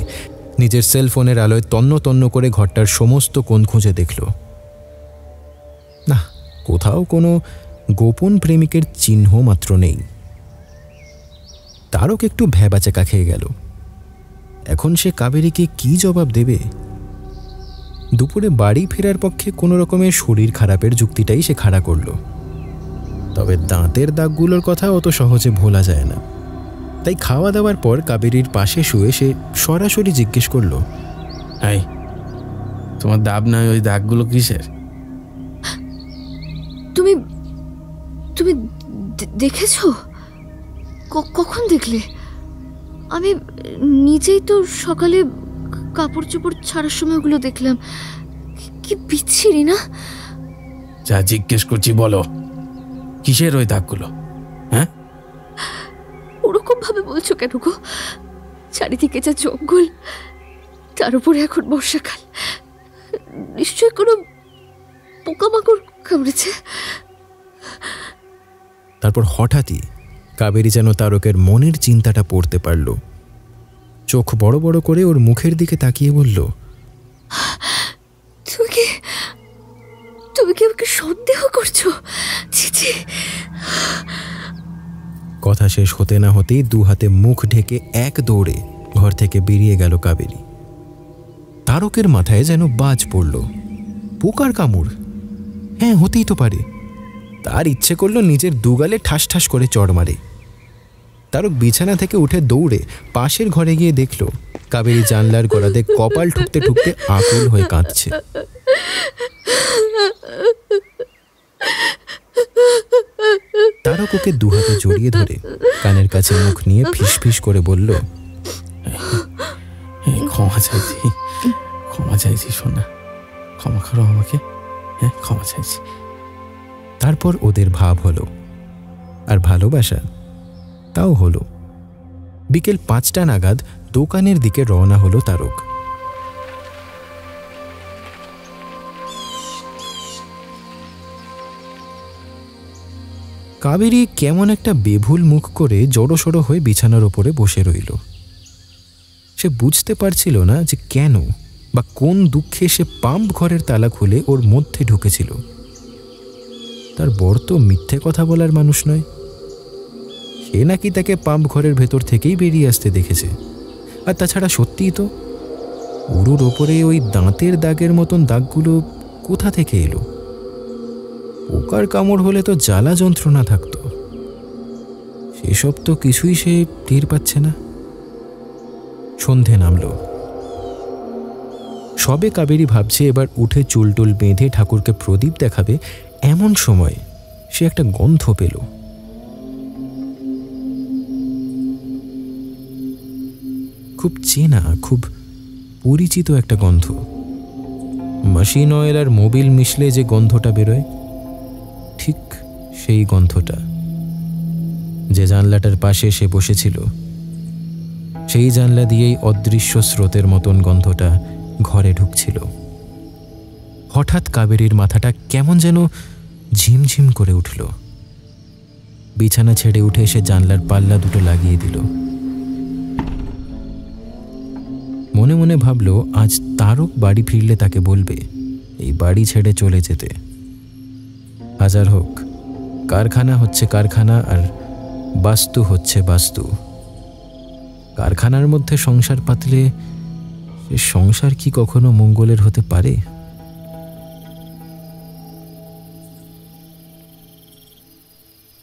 নিজের সেলফোনের আলোয় তন্ন তন্ন করে ঘরটার সমস্ত কোণ খুঁজে দেখল। না, কোথাও কোনো গোপন প্রেমিকের চিহ্ন মাত্র নেই। তারক একটু ভ্যাবাচেকা খেয়ে গেল। এখন সে কাবেরীকে কি জবাব দেবে? দুপুরে বাড়ি ফেরার পক্ষে কোনো রকমের শরীর খারাপের যুক্তিটাই সে খাড়া করল। তবে দাঁতের দাগগুলোর কথা অত সহজে ভোলা যায় না। তাই খাওয়া দাওয়ার পর কাবেরীর পাশে শুয়ে সে সরাসরি জিজ্ঞেস করল, এই, তোমার দাব নয়, ওই দাগগুলো কিসের? তুমি তুমি দেখেছ? কখন দেখলে? আমি নিজেই তো সকালে কাপড় চোপড় ছাড়ার সময় ওগুলো দেখলাম। কি বিচ্ছিরি না? যা জিজ্ঞেস করছি বলো, কিসের ওই দাগগুলো? হ্যাঁ, ওরকম ভাবে বলছো কেন গো? চারিদিকে যা জঙ্গল, তার উপরে এখন বর্ষাকাল, নিশ্চয়ই কোনো পোকামাকড় কামড়েছে। তারপর হঠাৎই কাবেরী যেন তারকের মনের চিন্তাটা পড়তে পারল। চোখ বড় বড় করে ওর মুখের দিকে তাকিয়ে বলল, তুমি কি আমাকে সন্দেহ করছো? ছি। কথা শেষ হতে না হতেই দু হাতে মুখ ঢেকে এক দৌড়ে ঘর থেকে বেরিয়ে গেল কাবেরী। তারকের মাথায় যেন বাজ পড়ল। পোকার কামড়? হ্যাঁ, হতেই তো পারে। তার ইচ্ছে করল নিজের দুগালে ঠাস ঠাস করে চড় মারে। তারক বিছানা থেকে উঠে দৌড়ে পাশের ঘরে গিয়ে দেখল কাবেরী জানলার গোড়াতে কপাল ঠুকতে ঠুকতে আকুল হয়ে কাঁদছে। তারক ওকে দুহাতে জড়িয়ে ধরে কানের কাছে মুখ নিয়ে ফিস ফিস করে বলল, ক্ষমা চাইছি, ক্ষমা চাইছি সোনা, ক্ষমা করো আমাকে, হ্যাঁ ক্ষমা চাইছি। তারপর ওদের ভাব হলো, আর ভালোবাসা তাও হলো। বিকেল 5টা নাগাদ দোকানের দিকে রওনা হলো তারক। কাবেরী কেমন একটা বেভুল মুখ করে জড়োসড়ো হয়ে বিছানার ওপরে বসে রইল। সে বুঝতে পারছিল না যে কেন বা কোন দুঃখে সে পাম্প ঘরের তালা খুলে ওর মধ্যে ঢুকেছিল। তার বর তো মিথ্যে কথা বলার মানুষ নয়। সে নাকি তাকে পাম্প ঘরের ভেতর থেকেই বেরিয়ে আসতে দেখেছে। আর তাছাড়া সত্যিই তো, উরুর ওপরে ওই দাঁতের দাগের মতন দাগগুলো কোথা থেকে এলো? পোকার কামড় হলে তো জ্বালা যন্ত্রণা থাকতো, সেসব তো কিছুই সে টের পাচ্ছে না। সন্ধে নামল। সবে কাবেরী ভাবছে এবার উঠে চুলটুল বেঁধে ঠাকুরকে প্রদীপ দেখাবে, এমন সময় সে একটা গন্ধ পেল। খুব চেনা, খুব পরিচিত একটা গন্ধ। মেশিন অয়েল আর মোবিল মিশলে যে গন্ধটা বেরোয়, ঠিক সেই গন্ধটা। যে জানলাটার পাশে সে বসেছিল, সেই জানলা দিয়েই অদৃশ্য স্রোতের মতন গন্ধটা ঘরে ঢুকছিল। হঠাৎ কাবেরীর মাথাটা কেমন যেন ঝিমঝিম করে উঠল। বিছানা ছেড়ে উঠে এসে জানলার পাল্লা দুটো লাগিয়ে দিল। মনে মনে ভাবল, আজ তারক বাড়ি ফিরলে তাকে বলবে এই বাড়ি ছেড়ে চলে যেতে। হাজার হোক, কারখানা হচ্ছে কারখানা, আর বাস্তু হচ্ছে বাস্তু। কারখানার মধ্যে সংসার পাতলে সে সংসার কি কখনো মঙ্গলের হতে পারে?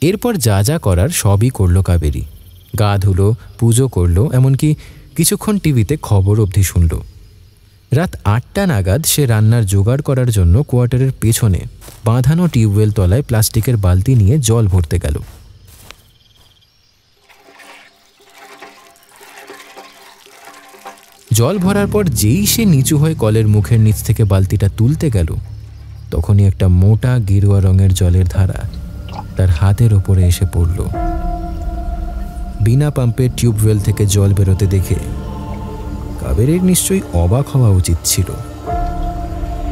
এরপর যা যা করার সবই করল কাবেরী। গা ধুলো, পুজো করলো, এমনকি কিছুক্ষণ টিভিতে খবর অবধি শুনল। রাত 8টা নাগাদ সে রান্নার জোগাড় করার জন্য কোয়ার্টারের পেছনে বাঁধানো টিউবওয়েল তলায় প্লাস্টিকের বালতি নিয়ে জল ভরতে গেল। জল ভরার পর যেই সে নিচু হয়ে কলের মুখের নিচ থেকে বালতিটা তুলতে গেল, তখনই একটা মোটা গেরুয়া রঙের জলের ধারা তার হাতের ওপরে এসে পড়ল। বিনা পাম্পের টিউবওয়েল থেকে জল বেরোতে দেখে কাবেরীর নিশ্চয়ই অবাক হওয়া উচিত ছিল,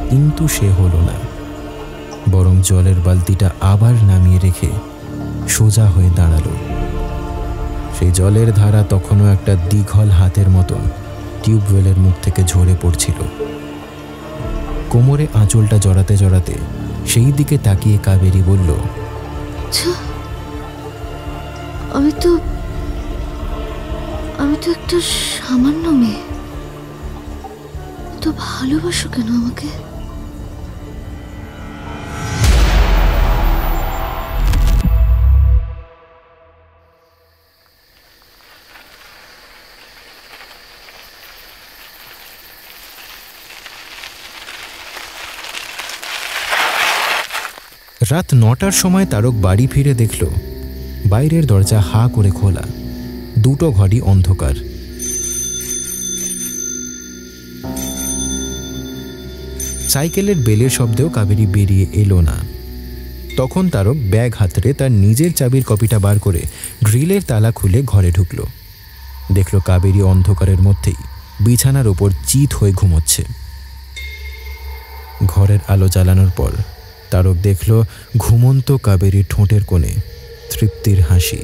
কিন্তু সে হলো না। বরং জলের বালতিটা আবার নামিয়ে রেখে সোজা হয়ে দাঁড়ালো। সেই জলের ধারা তখনও একটা দীঘল হাতের মতন টিউবওয়েলের মুখ থেকে ঝরে পড়ছিল। কোমরে আঁচলটা জড়াতে জড়াতে সেই দিকে তাকিয়ে কাবেরী বলল, আমি তো একটা সামান্য মেয়ে, তো ভালোবাসো কেন আমাকে? রাত 9টার সময় তারক বাড়ি ফিরে দেখল বাইরের দরজা হা করে খোলা, দুটো ঘরই অন্ধকার। সাইকেলের বেলের শব্দেও কাবেরী বেরিয়ে এলো না। তখন তারক ব্যাগ হাতড়ে তার নিজের চাবির কপিটা বার করে গ্রিলের তালা খুলে ঘরে ঢুকল। দেখল কাবেরী অন্ধকারের মধ্যেই বিছানার ওপর চিত হয়ে ঘুমোচ্ছে। ঘরের আলো জ্বালানোর পর তারক দেখল ঘুমন্ত কাবেরীর ঠোঁটের কোণে তৃপ্তির হাসি।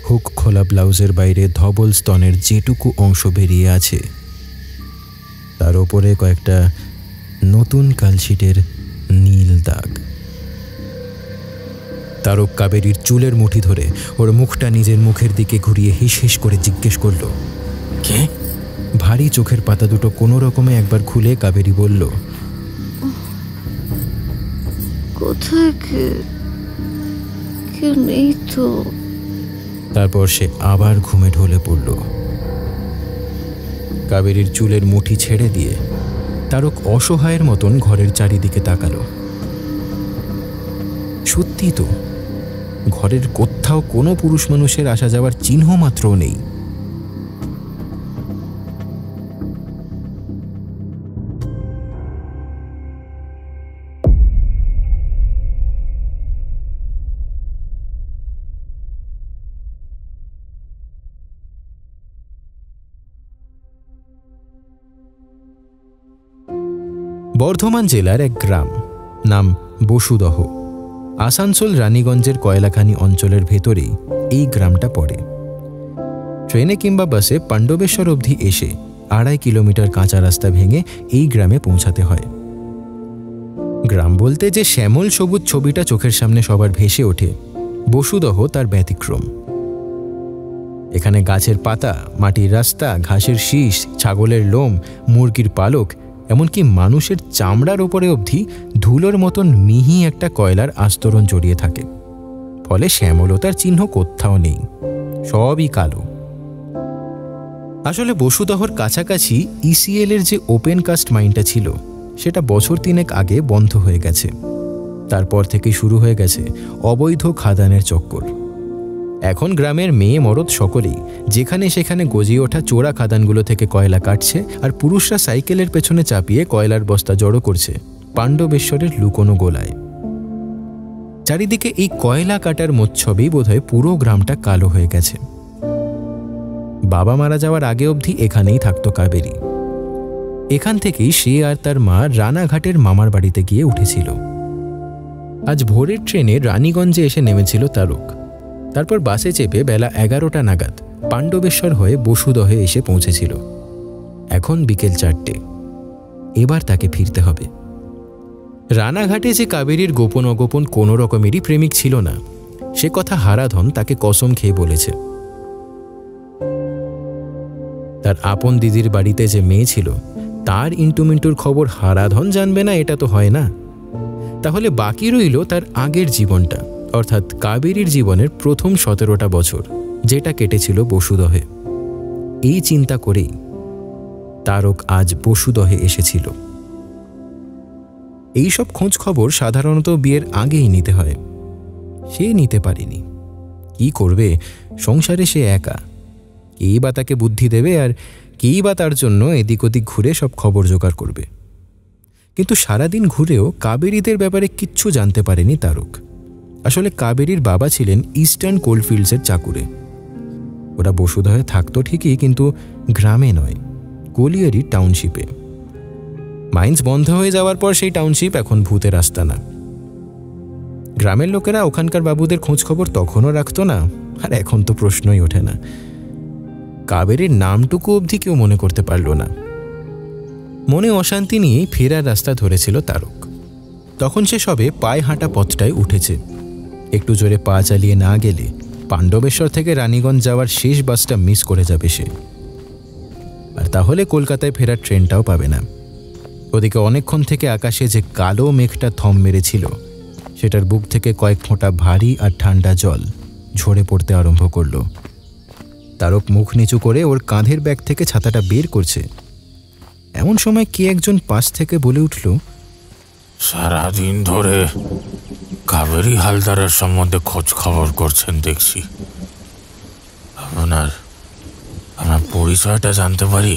হুক খোলা ব্লাউজের বাইরে ধবল স্তনের যেটুকু অংশ বেরিয়ে আছে, তার ওপরে কয়েকটা নতুন কালশিটের নীল দাগ। তারক কাবেরীর চুলের মুঠি ধরে ওর মুখটা নিজের মুখের দিকে ঘুরিয়ে হিস হিস করে জিজ্ঞেস করল, কে? ভারী চোখের পাতা দুটো কোনো রকমে একবার খুলে কাবেরী বলল, কোথায় কেউ নেই তো। তারপর সে আবার ঘুমে ঢলে পড়ল। কাবেরীর চুলের মুঠি ছেড়ে দিয়ে তারক অসহায়ের মতন ঘরের চারিদিকে তাকালো। সত্যি তো, ঘরের কোথাও কোনো পুরুষ মানুষের আসা যাওয়ার চিহ্ন মাত্রও নেই। বর্ধমান জেলার এক গ্রাম, নাম বসুদহ। আসানসোল রানীগঞ্জের কয়লাখানি অঞ্চলের ভেতরেই এই গ্রামটা পড়ে। ট্রেনে কিংবা বাসে পাণ্ডবেশ্বর অবধি এসে 2.5 কিলোমিটার কাঁচা রাস্তা ভেঙে এই গ্রামে পৌঁছাতে হয়। গ্রাম বলতে যে শ্যামল সবুজ ছবিটা চোখের সামনে সবার ভেসে ওঠে, বসুদহ তার ব্যতিক্রম। এখানে গাছের পাতা, মাটির রাস্তা, ঘাসের শীষ, ছাগলের লোম, মুরগির পালক, এমনকি মানুষের চামড়ার ওপরে অবধি ধুলোর মতন মিহি একটা কয়লার আস্তরণ জড়িয়ে থাকে। ফলে শ্যামলতার চিহ্ন কোথাও নেই, সবই কালো। আসলে বসুদহর কাছাকাছি ইসিএল এর যে ওপেন কাস্ট মাইনটা ছিল, সেটা বছর 3 আগে বন্ধ হয়ে গেছে। তারপর থেকেই শুরু হয়ে গেছে অবৈধ খাদানের চক্কর। এখন গ্রামের মেয়ে মরদ সকলেই যেখানে সেখানে গজিয়ে ওঠা চোরা খাদানগুলো থেকে কয়লা কাটছে, আর পুরুষরা সাইকেলের পেছনে চাপিয়ে কয়লার বস্তা জড়ো করছে পাণ্ডবেশ্বরের লুকোনো গোলায়। চারিদিকে এই কয়লা কাটার মোচ্ছবেই বোধহয় পুরো গ্রামটা কালো হয়ে গেছে। বাবা মারা যাওয়ার আগে অবধি এখানেই থাকতো কাবেরী। এখান থেকেই সে আর তার মা রানাঘাটের মামার বাড়িতে গিয়ে উঠেছিল। আজ ভোরের ট্রেনে রানীগঞ্জে এসে নেমেছিল তারক। তারপর বাসে চেপে বেলা 11টা নাগাদ পাণ্ডবেশ্বর হয়ে বসুদহে এসে পৌঁছেছিল। এখন বিকেল 4টে। এবার তাকে ফিরতে হবে। রানাঘাটে যে কাবেরীর গোপন অগোপন কোনো রকমেরই প্রেমিক ছিল না, সে কথা হারাধন তাকে কসম খেয়ে বলেছে। তার আপন দিদির বাড়িতে যে মেয়ে ছিল, তার ইন্টুমিন্টুর খবর হারাধন জানবে না, এটা তো হয় না। তাহলে বাকি রইল তার আগের জীবনটা, অর্থাৎ কাবেরীর জীবনের প্রথম 17টা বছর, যেটা কেটেছিল বসুদহে। এই চিন্তা করেই তারক আজ বসুদহে এসেছিল। এইসব খোঁজ খবর সাধারণত বিয়ের আগেই নিতে হয়। সে নিতে পারেনি। কি করবে? সংসারে সে একা। কেই বা তাকে বুদ্ধি দেবে, আর কেই বা তার জন্য এদিক ওদিক ঘুরে সব খবর জোগাড় করবে। কিন্তু সারাদিন ঘুরেও কাবেরীদের ব্যাপারে কিচ্ছু জানতে পারেনি তারক। আসলে কাবেরীর বাবা ছিলেন ইস্টার্ন কোলফিল্ডসের চাকুরে। ওরা বসুদহে থাকতো ঠিকই, কিন্তু গ্রামে নয়, কোলিয়ারি টাউনশিপে। মাইন্স বন্ধ হয়ে যাওয়ার পর সেই টাউনশিপ এখন ভূতের আস্তানা। গ্রামের লোকেরা ওখানকার বাবুদের খোঁজ খবর তখনও রাখতো না, আর এখন তো প্রশ্নই ওঠে না। কাবেরীর নামটুকু অবধি কেউ মনে করতে পারল না। মনে অশান্তি নিয়েই ফেরার রাস্তা ধরেছিল তারক। তখন সে সবে পায়ে হাঁটা পথটায় উঠেছে। একটু জোরে পা চালিয়ে না গেলে পাণ্ডবেশ্বর থেকে রানীগঞ্জ যাওয়ার শেষ বাসটা মিস করে যাবে সে, আর তাহলে কলকাতায় ফেরার ট্রেনটাও পাবে না। ওদিকে অনেকক্ষণ থেকে আকাশে যে কালো মেঘটা থম মেরেছিল, সেটার বুক থেকে কয়েক ফোঁটা ভারী আর ঠান্ডা জল ঝরে পড়তে আরম্ভ করল। তারক মুখ নিচু করে ওর কাঁধের ব্যাগ থেকে ছাতাটা বের করছে। এমন সময় কে একজন পাশ থেকে বলে উঠল, সারাদিন ধরে কাবেরী হালদারের সম্বন্ধে খোঁজ খবর করছেন দেখছি। আপনার পরিচয়টা জানতে পারি?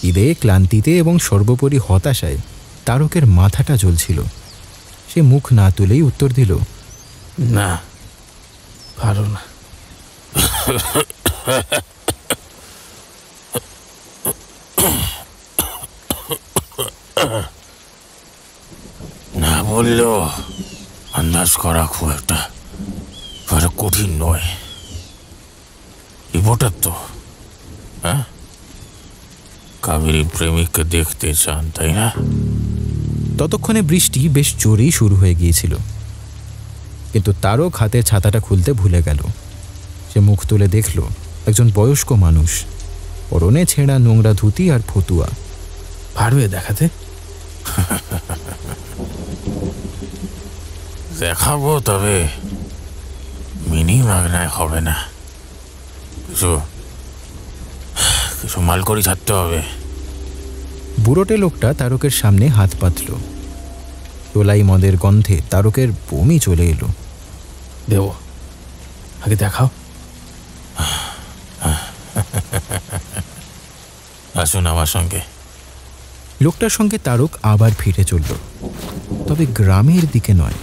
ঈদে ক্লান্তিতে এবং সর্বোপরি হতাশায় তারকের মাথাটা জ্বলছিল। সে মুখ না তুলেই উত্তর দিল, না, পারো না। না বললেও আন্দাজ করা খুব একটা কঠিন নয়। রিপোর্টার তো, হ্যাঁ? কাবেরী প্রেমিককে দেখতে চান, তাই না? ততক্ষণে বৃষ্টি বেশ জোরেই শুরু হয়ে গিয়েছিল, কিন্তু তারক হাতের ছাতাটা খুলতে ভুলে গেল। সে মুখ তুলে দেখল একজন বয়স্ক মানুষ, পরনে ছেঁড়া নোংরা ধুতি আর ফতুয়া। পারবে দেখাতে? দেখাবো, তবে মিনি মাগনায় হবে না। কিছু মাল করি ছাড়তে হবে। বুড়োটে লোকটা তারকের সামনে হাত পাতল। তোলাই মদের গন্ধে তারকের বমি চলে এলো। দেব, আগে দেখাও। আসুন আমার সঙ্গে। লোকটার সঙ্গে তারক আবার ফিরে চলল, তবে গ্রামের দিকে নয়।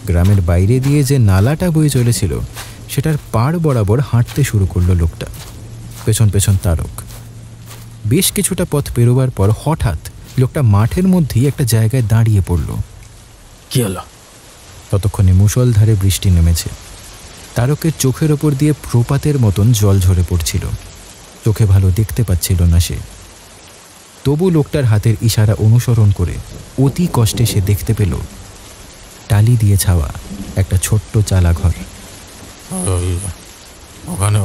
গ্রামের বাইরে দিয়ে যে নালাটা বয়ে চলেছিল সেটার পাড় বরাবর হাঁটতে শুরু করলো লোকটা, পেছন পেছন তারক। বেশ কিছুটা পথ পেরোবার পর হঠাৎ লোকটা মাঠের মধ্যেই একটা জায়গায় দাঁড়িয়ে পড়ল। কি হলো? ততক্ষণে মুষলধারে বৃষ্টি নেমেছে। তারকের চোখের ওপর দিয়ে প্রপাতের মতন জল ঝরে পড়ছিল। চোখে ভালো দেখতে পাচ্ছিল না সে, তবু লোকটার হাতের ইশারা অনুসরণ করে অতি কষ্টে সে দেখতে পেল টালি দিয়ে ছাওয়া একটা ছোট্ট চালা ঘর।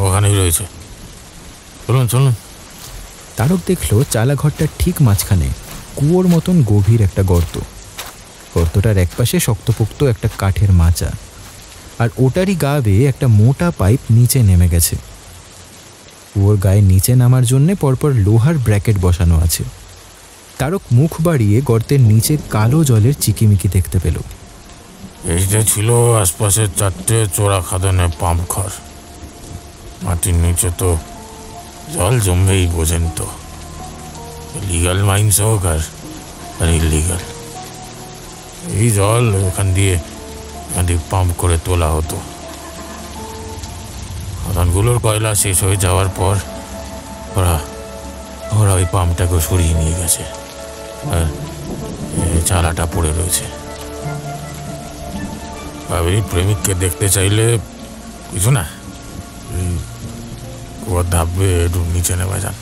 ওখানেই রয়েছে, চলুন চলুন। তারক দেখল চালা ঘরটার ঠিক মাঝখানে কুয়োর মতন গভীর একটা গর্ত। গর্তটার একপাশে শক্তপোক্ত একটা কাঠের মাচা, আর ওটারই গা বেয়ে একটা মোটা পাইপ নিচে নেমে গেছে। কুয়োর গায়ে নিচে নামার জন্যে পরপর লোহার ব্র্যাকেট বসানো আছে। তারক মুখ বাড়িয়ে গর্তের নিচে কালো জলের চিকিমিকি দেখতে পেল। এইটা ছিল আশপাশের 4টে চোরা খাদানের পাম্প ঘর। মাটির নিচে তো জল জমবেই, বোঝেন তো। লিগাল মাইন্স হোক আর ইলিগাল, এই জল এখান দিয়ে পাম্প করে তোলা হতো। খাদানগুলোর কয়লা শেষ হয়ে যাওয়ার পর ওরা ওই পাম্পটাকে সরিয়ে নিয়ে গেছে, আর চালাটা পড়ে রয়েছে। কাবেরী প্রেমিককে দেখতে চাইলে কিছু না, কুয়ার ধাপবে একটু নিচে নেমে যান।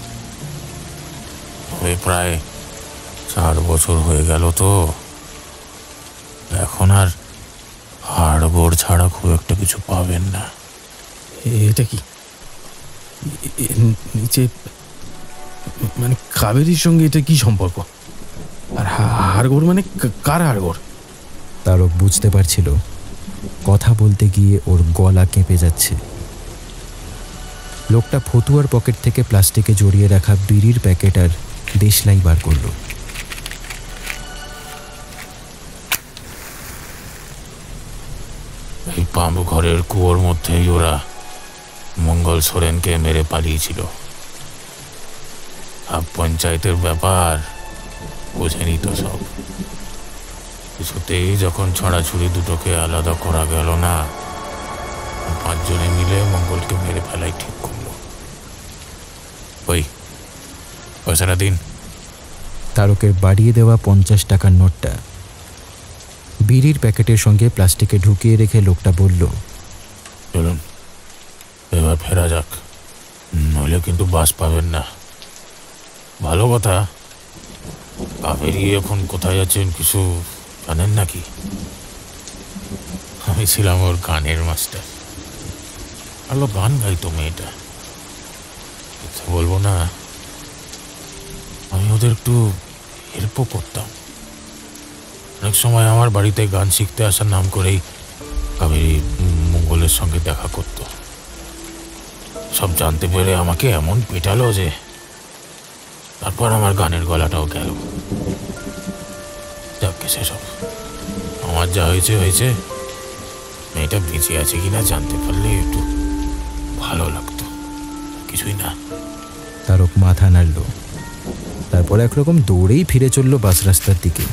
ওই প্রায় 4 বছর হয়ে গেল তো, এখন আর হাড়গোড় ছাড়া খুব একটা কিছু পাবেন না। এটা কি নিচে, মানে কাবেরীর সঙ্গে এটা কি সম্পর্ক? আর হাড়গোড় মানে কার হাড়গোড়? তারক বুঝতে পারছিল কথা বলতে গিয়ে ওর গলা কেঁপে যাচ্ছে। লোকটা ফতুয়ার পকেট থেকে প্লাস্টিকে জড়িয়ে রাখা বিড়ির প্যাকেট আর দেশলাই বার করল। এই পাম্প ঘরের কুয়োর মধ্যেই ওরা মঙ্গল সোরেনকে মেরে পালিয়েছিল। পঞ্চায়েতের ব্যাপার, বোঝেনি তো সব। কিছুতেই যখন ছড়াছড়ি দুটোকে আলাদা করা গেল না, 5 জনে মিলে মঙ্গলকে মেরে ফেলাই ঠিক করলো। ওই পয়সাটা দিন। তারকের বাড়িয়ে দেওয়া 50 টাকার নোটটা বিড়ির প্যাকেটের সঙ্গে প্লাস্টিকে ঢুকিয়ে রেখে লোকটা বলল, চলুন এবার ফেরা যাক, নইলে কিন্তু বাস পাবেন না। ভালো কথা, কাবেরী এখন কোথায় আছেন কিছু জানেন নাকি? আমি ছিলাম ওর গানের মাস্টার, ভালো গান গাইতো মেয়েটা। বলবো না, আমি ওদের একটু হেল্পও করতাম। অনেক সময় আমার বাড়িতে গান শিখতে আসার নাম করেই কাবেরী মঙ্গলের সঙ্গে দেখা করত। সব জানতে পেরে আমাকে এমন পেটালো যে তারপর আমার গানের গলাটাও গেল। যাকে সেসব, আমার যা হয়েছে হয়েছে। মেয়েটা বেঁচে আছে কিনা জানতে পারলে একটু ভালো লাগতো, কিছুই না। তারক মাথা নাড়ল, তারপর একরকম দৌড়েই ফিরে চলল বাস রাস্তার দিকে।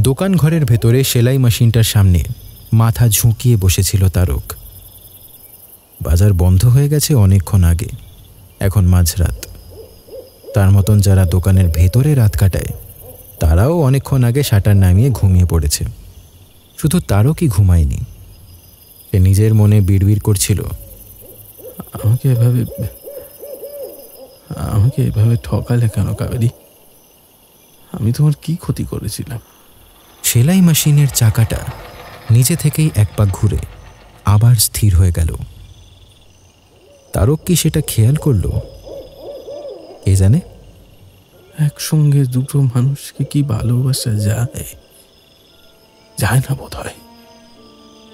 দোকান ঘরের ভেতরে সেলাই মেশিনটার সামনে মাথা ঝুঁকিয়ে বসেছিল তারক। বাজার বন্ধ হয়ে গেছে অনেকক্ষণ আগে, এখন মাঝরাত। তার মতন যারা দোকানের ভেতরে রাত কাটায় তারাও অনেকক্ষণ আগে শাটার নামিয়ে ঘুমিয়ে পড়েছে। শুধু তারকই ঘুমায়নি। সে নিজের মনে বিড়বিড় করছিল, আমাকে এভাবে ঠকালে কেন কাবেরী? আমি তোমার কি ক্ষতি করেছিলাম? সেলাই মেশিনের চাকাটা নিজে থেকেই এক পাক ঘুরে আবার স্থির হয়ে গেল। তারক কি সেটা খেয়াল করল? কে জানে। একসঙ্গে দুটো মানুষকে কি ভালোবাসা যায়? যায় না বোধ হয়,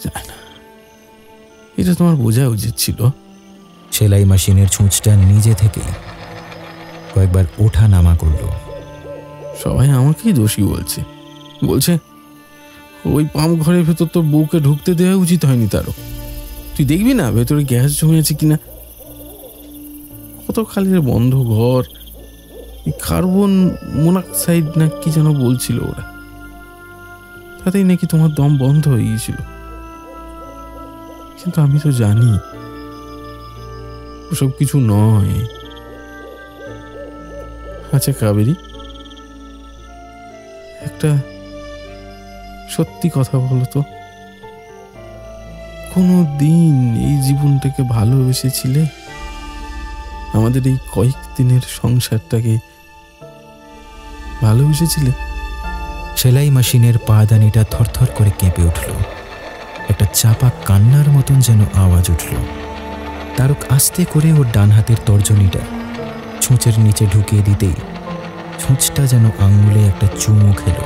যায় না। এটা তোমার বোঝা উচিত ছিল। সেলাই মেশিনের ছুঁচটা নিজে থেকেই কয়েকবার ওঠা নামা করল। সবাই আমাকেই দোষী বলছে, বলছে ওই পাম্প ঘরের ভেতর তোর বউকে ঢুকতে দেওয়া উচিত হয়নি। তারও তুই দেখবি না ভেতরে গ্যাস জমে আছে কিনা। কত খালের বন্ধ ঘর, কার্বন মোনোক্সাইড না কি যেন বলছিল ওরা, তাতেই নাকি তোমার দম বন্ধ হয়ে গিয়েছিল। কিন্তু আমি তো জানি ওসব কিছু নয়। আচ্ছা কাবেরী, একটা সত্যি কথা বলো তো, কোনো দিন এই জীবনটাকে ভালোবেসেছিলে? আমাদের এই কয়েকদিনের সংসারটাকে ভালোবেসেছিলে? সেলাই মেশিনের পাদানিটা থরথর করে কেঁপে উঠল। একটা চাপা কান্নার মতন যেন আওয়াজ উঠল। তারক আস্তে করে ওর ডান হাতের তর্জনীটা ছুঁচের নিচে ঢুকিয়ে দিতেই ছুঁচটা যেন আঙুলে একটা চুমু খেল।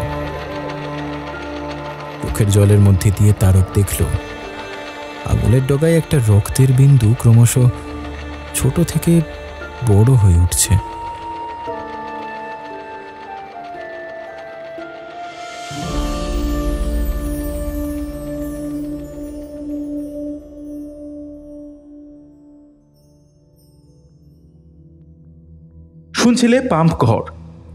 চোখের জলের মধ্যে দিয়ে তারক দেখল আঙুলের ডগায় একটা রক্তের বিন্দু ক্রমশ ছোট থেকে বড় হয়ে উঠছে। শুনছিলে পাম্প ঘর,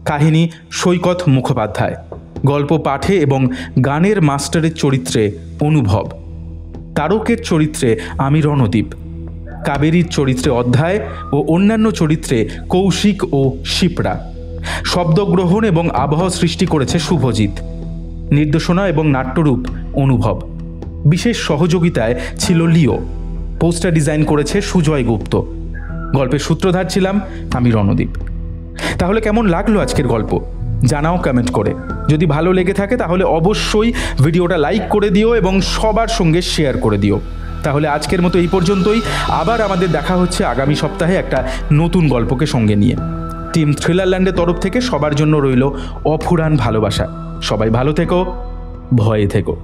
কাহিনী সৈকত মুখোপাধ্যায়, গল্প পাঠে এবং গানের মাস্টারের চরিত্রে অনুভব, তারকের চরিত্রে আমি রণদীপ, কাবেরীর চরিত্রে অধ্যায় ও অন্যান্য চরিত্রে কৌশিক ও শিপ্রা। শব্দগ্রহণ এবং আবহ সৃষ্টি করেছে শুভজিৎ। নির্দেশনা এবং নাট্যরূপ অনুভব। বিশেষ সহযোগিতায় ছিল লিও। পোস্টার ডিজাইন করেছে সুজয় গুপ্ত। গল্পের সূত্রধার ছিলাম আমি রণদীপ। তাহলে কেমন লাগলো আজকের গল্প জানাও কমেন্ট করে। যদি ভালো লেগে থাকে তাহলে অবশ্যই ভিডিওটা লাইক করে দিও এবং সবার সঙ্গে শেয়ার করে দিও। তাহলে আজকের মতো এই পর্যন্তই। আবার আমাদের দেখা হচ্ছে আগামী সপ্তাহে একটা নতুন গল্পকে সঙ্গে নিয়ে। টিম থ্রিলারল্যান্ডের তরফ থেকে সবার জন্য রইল অফুরান ভালোবাসা। সবাই ভালো থেকো, ভয়ে থেকো।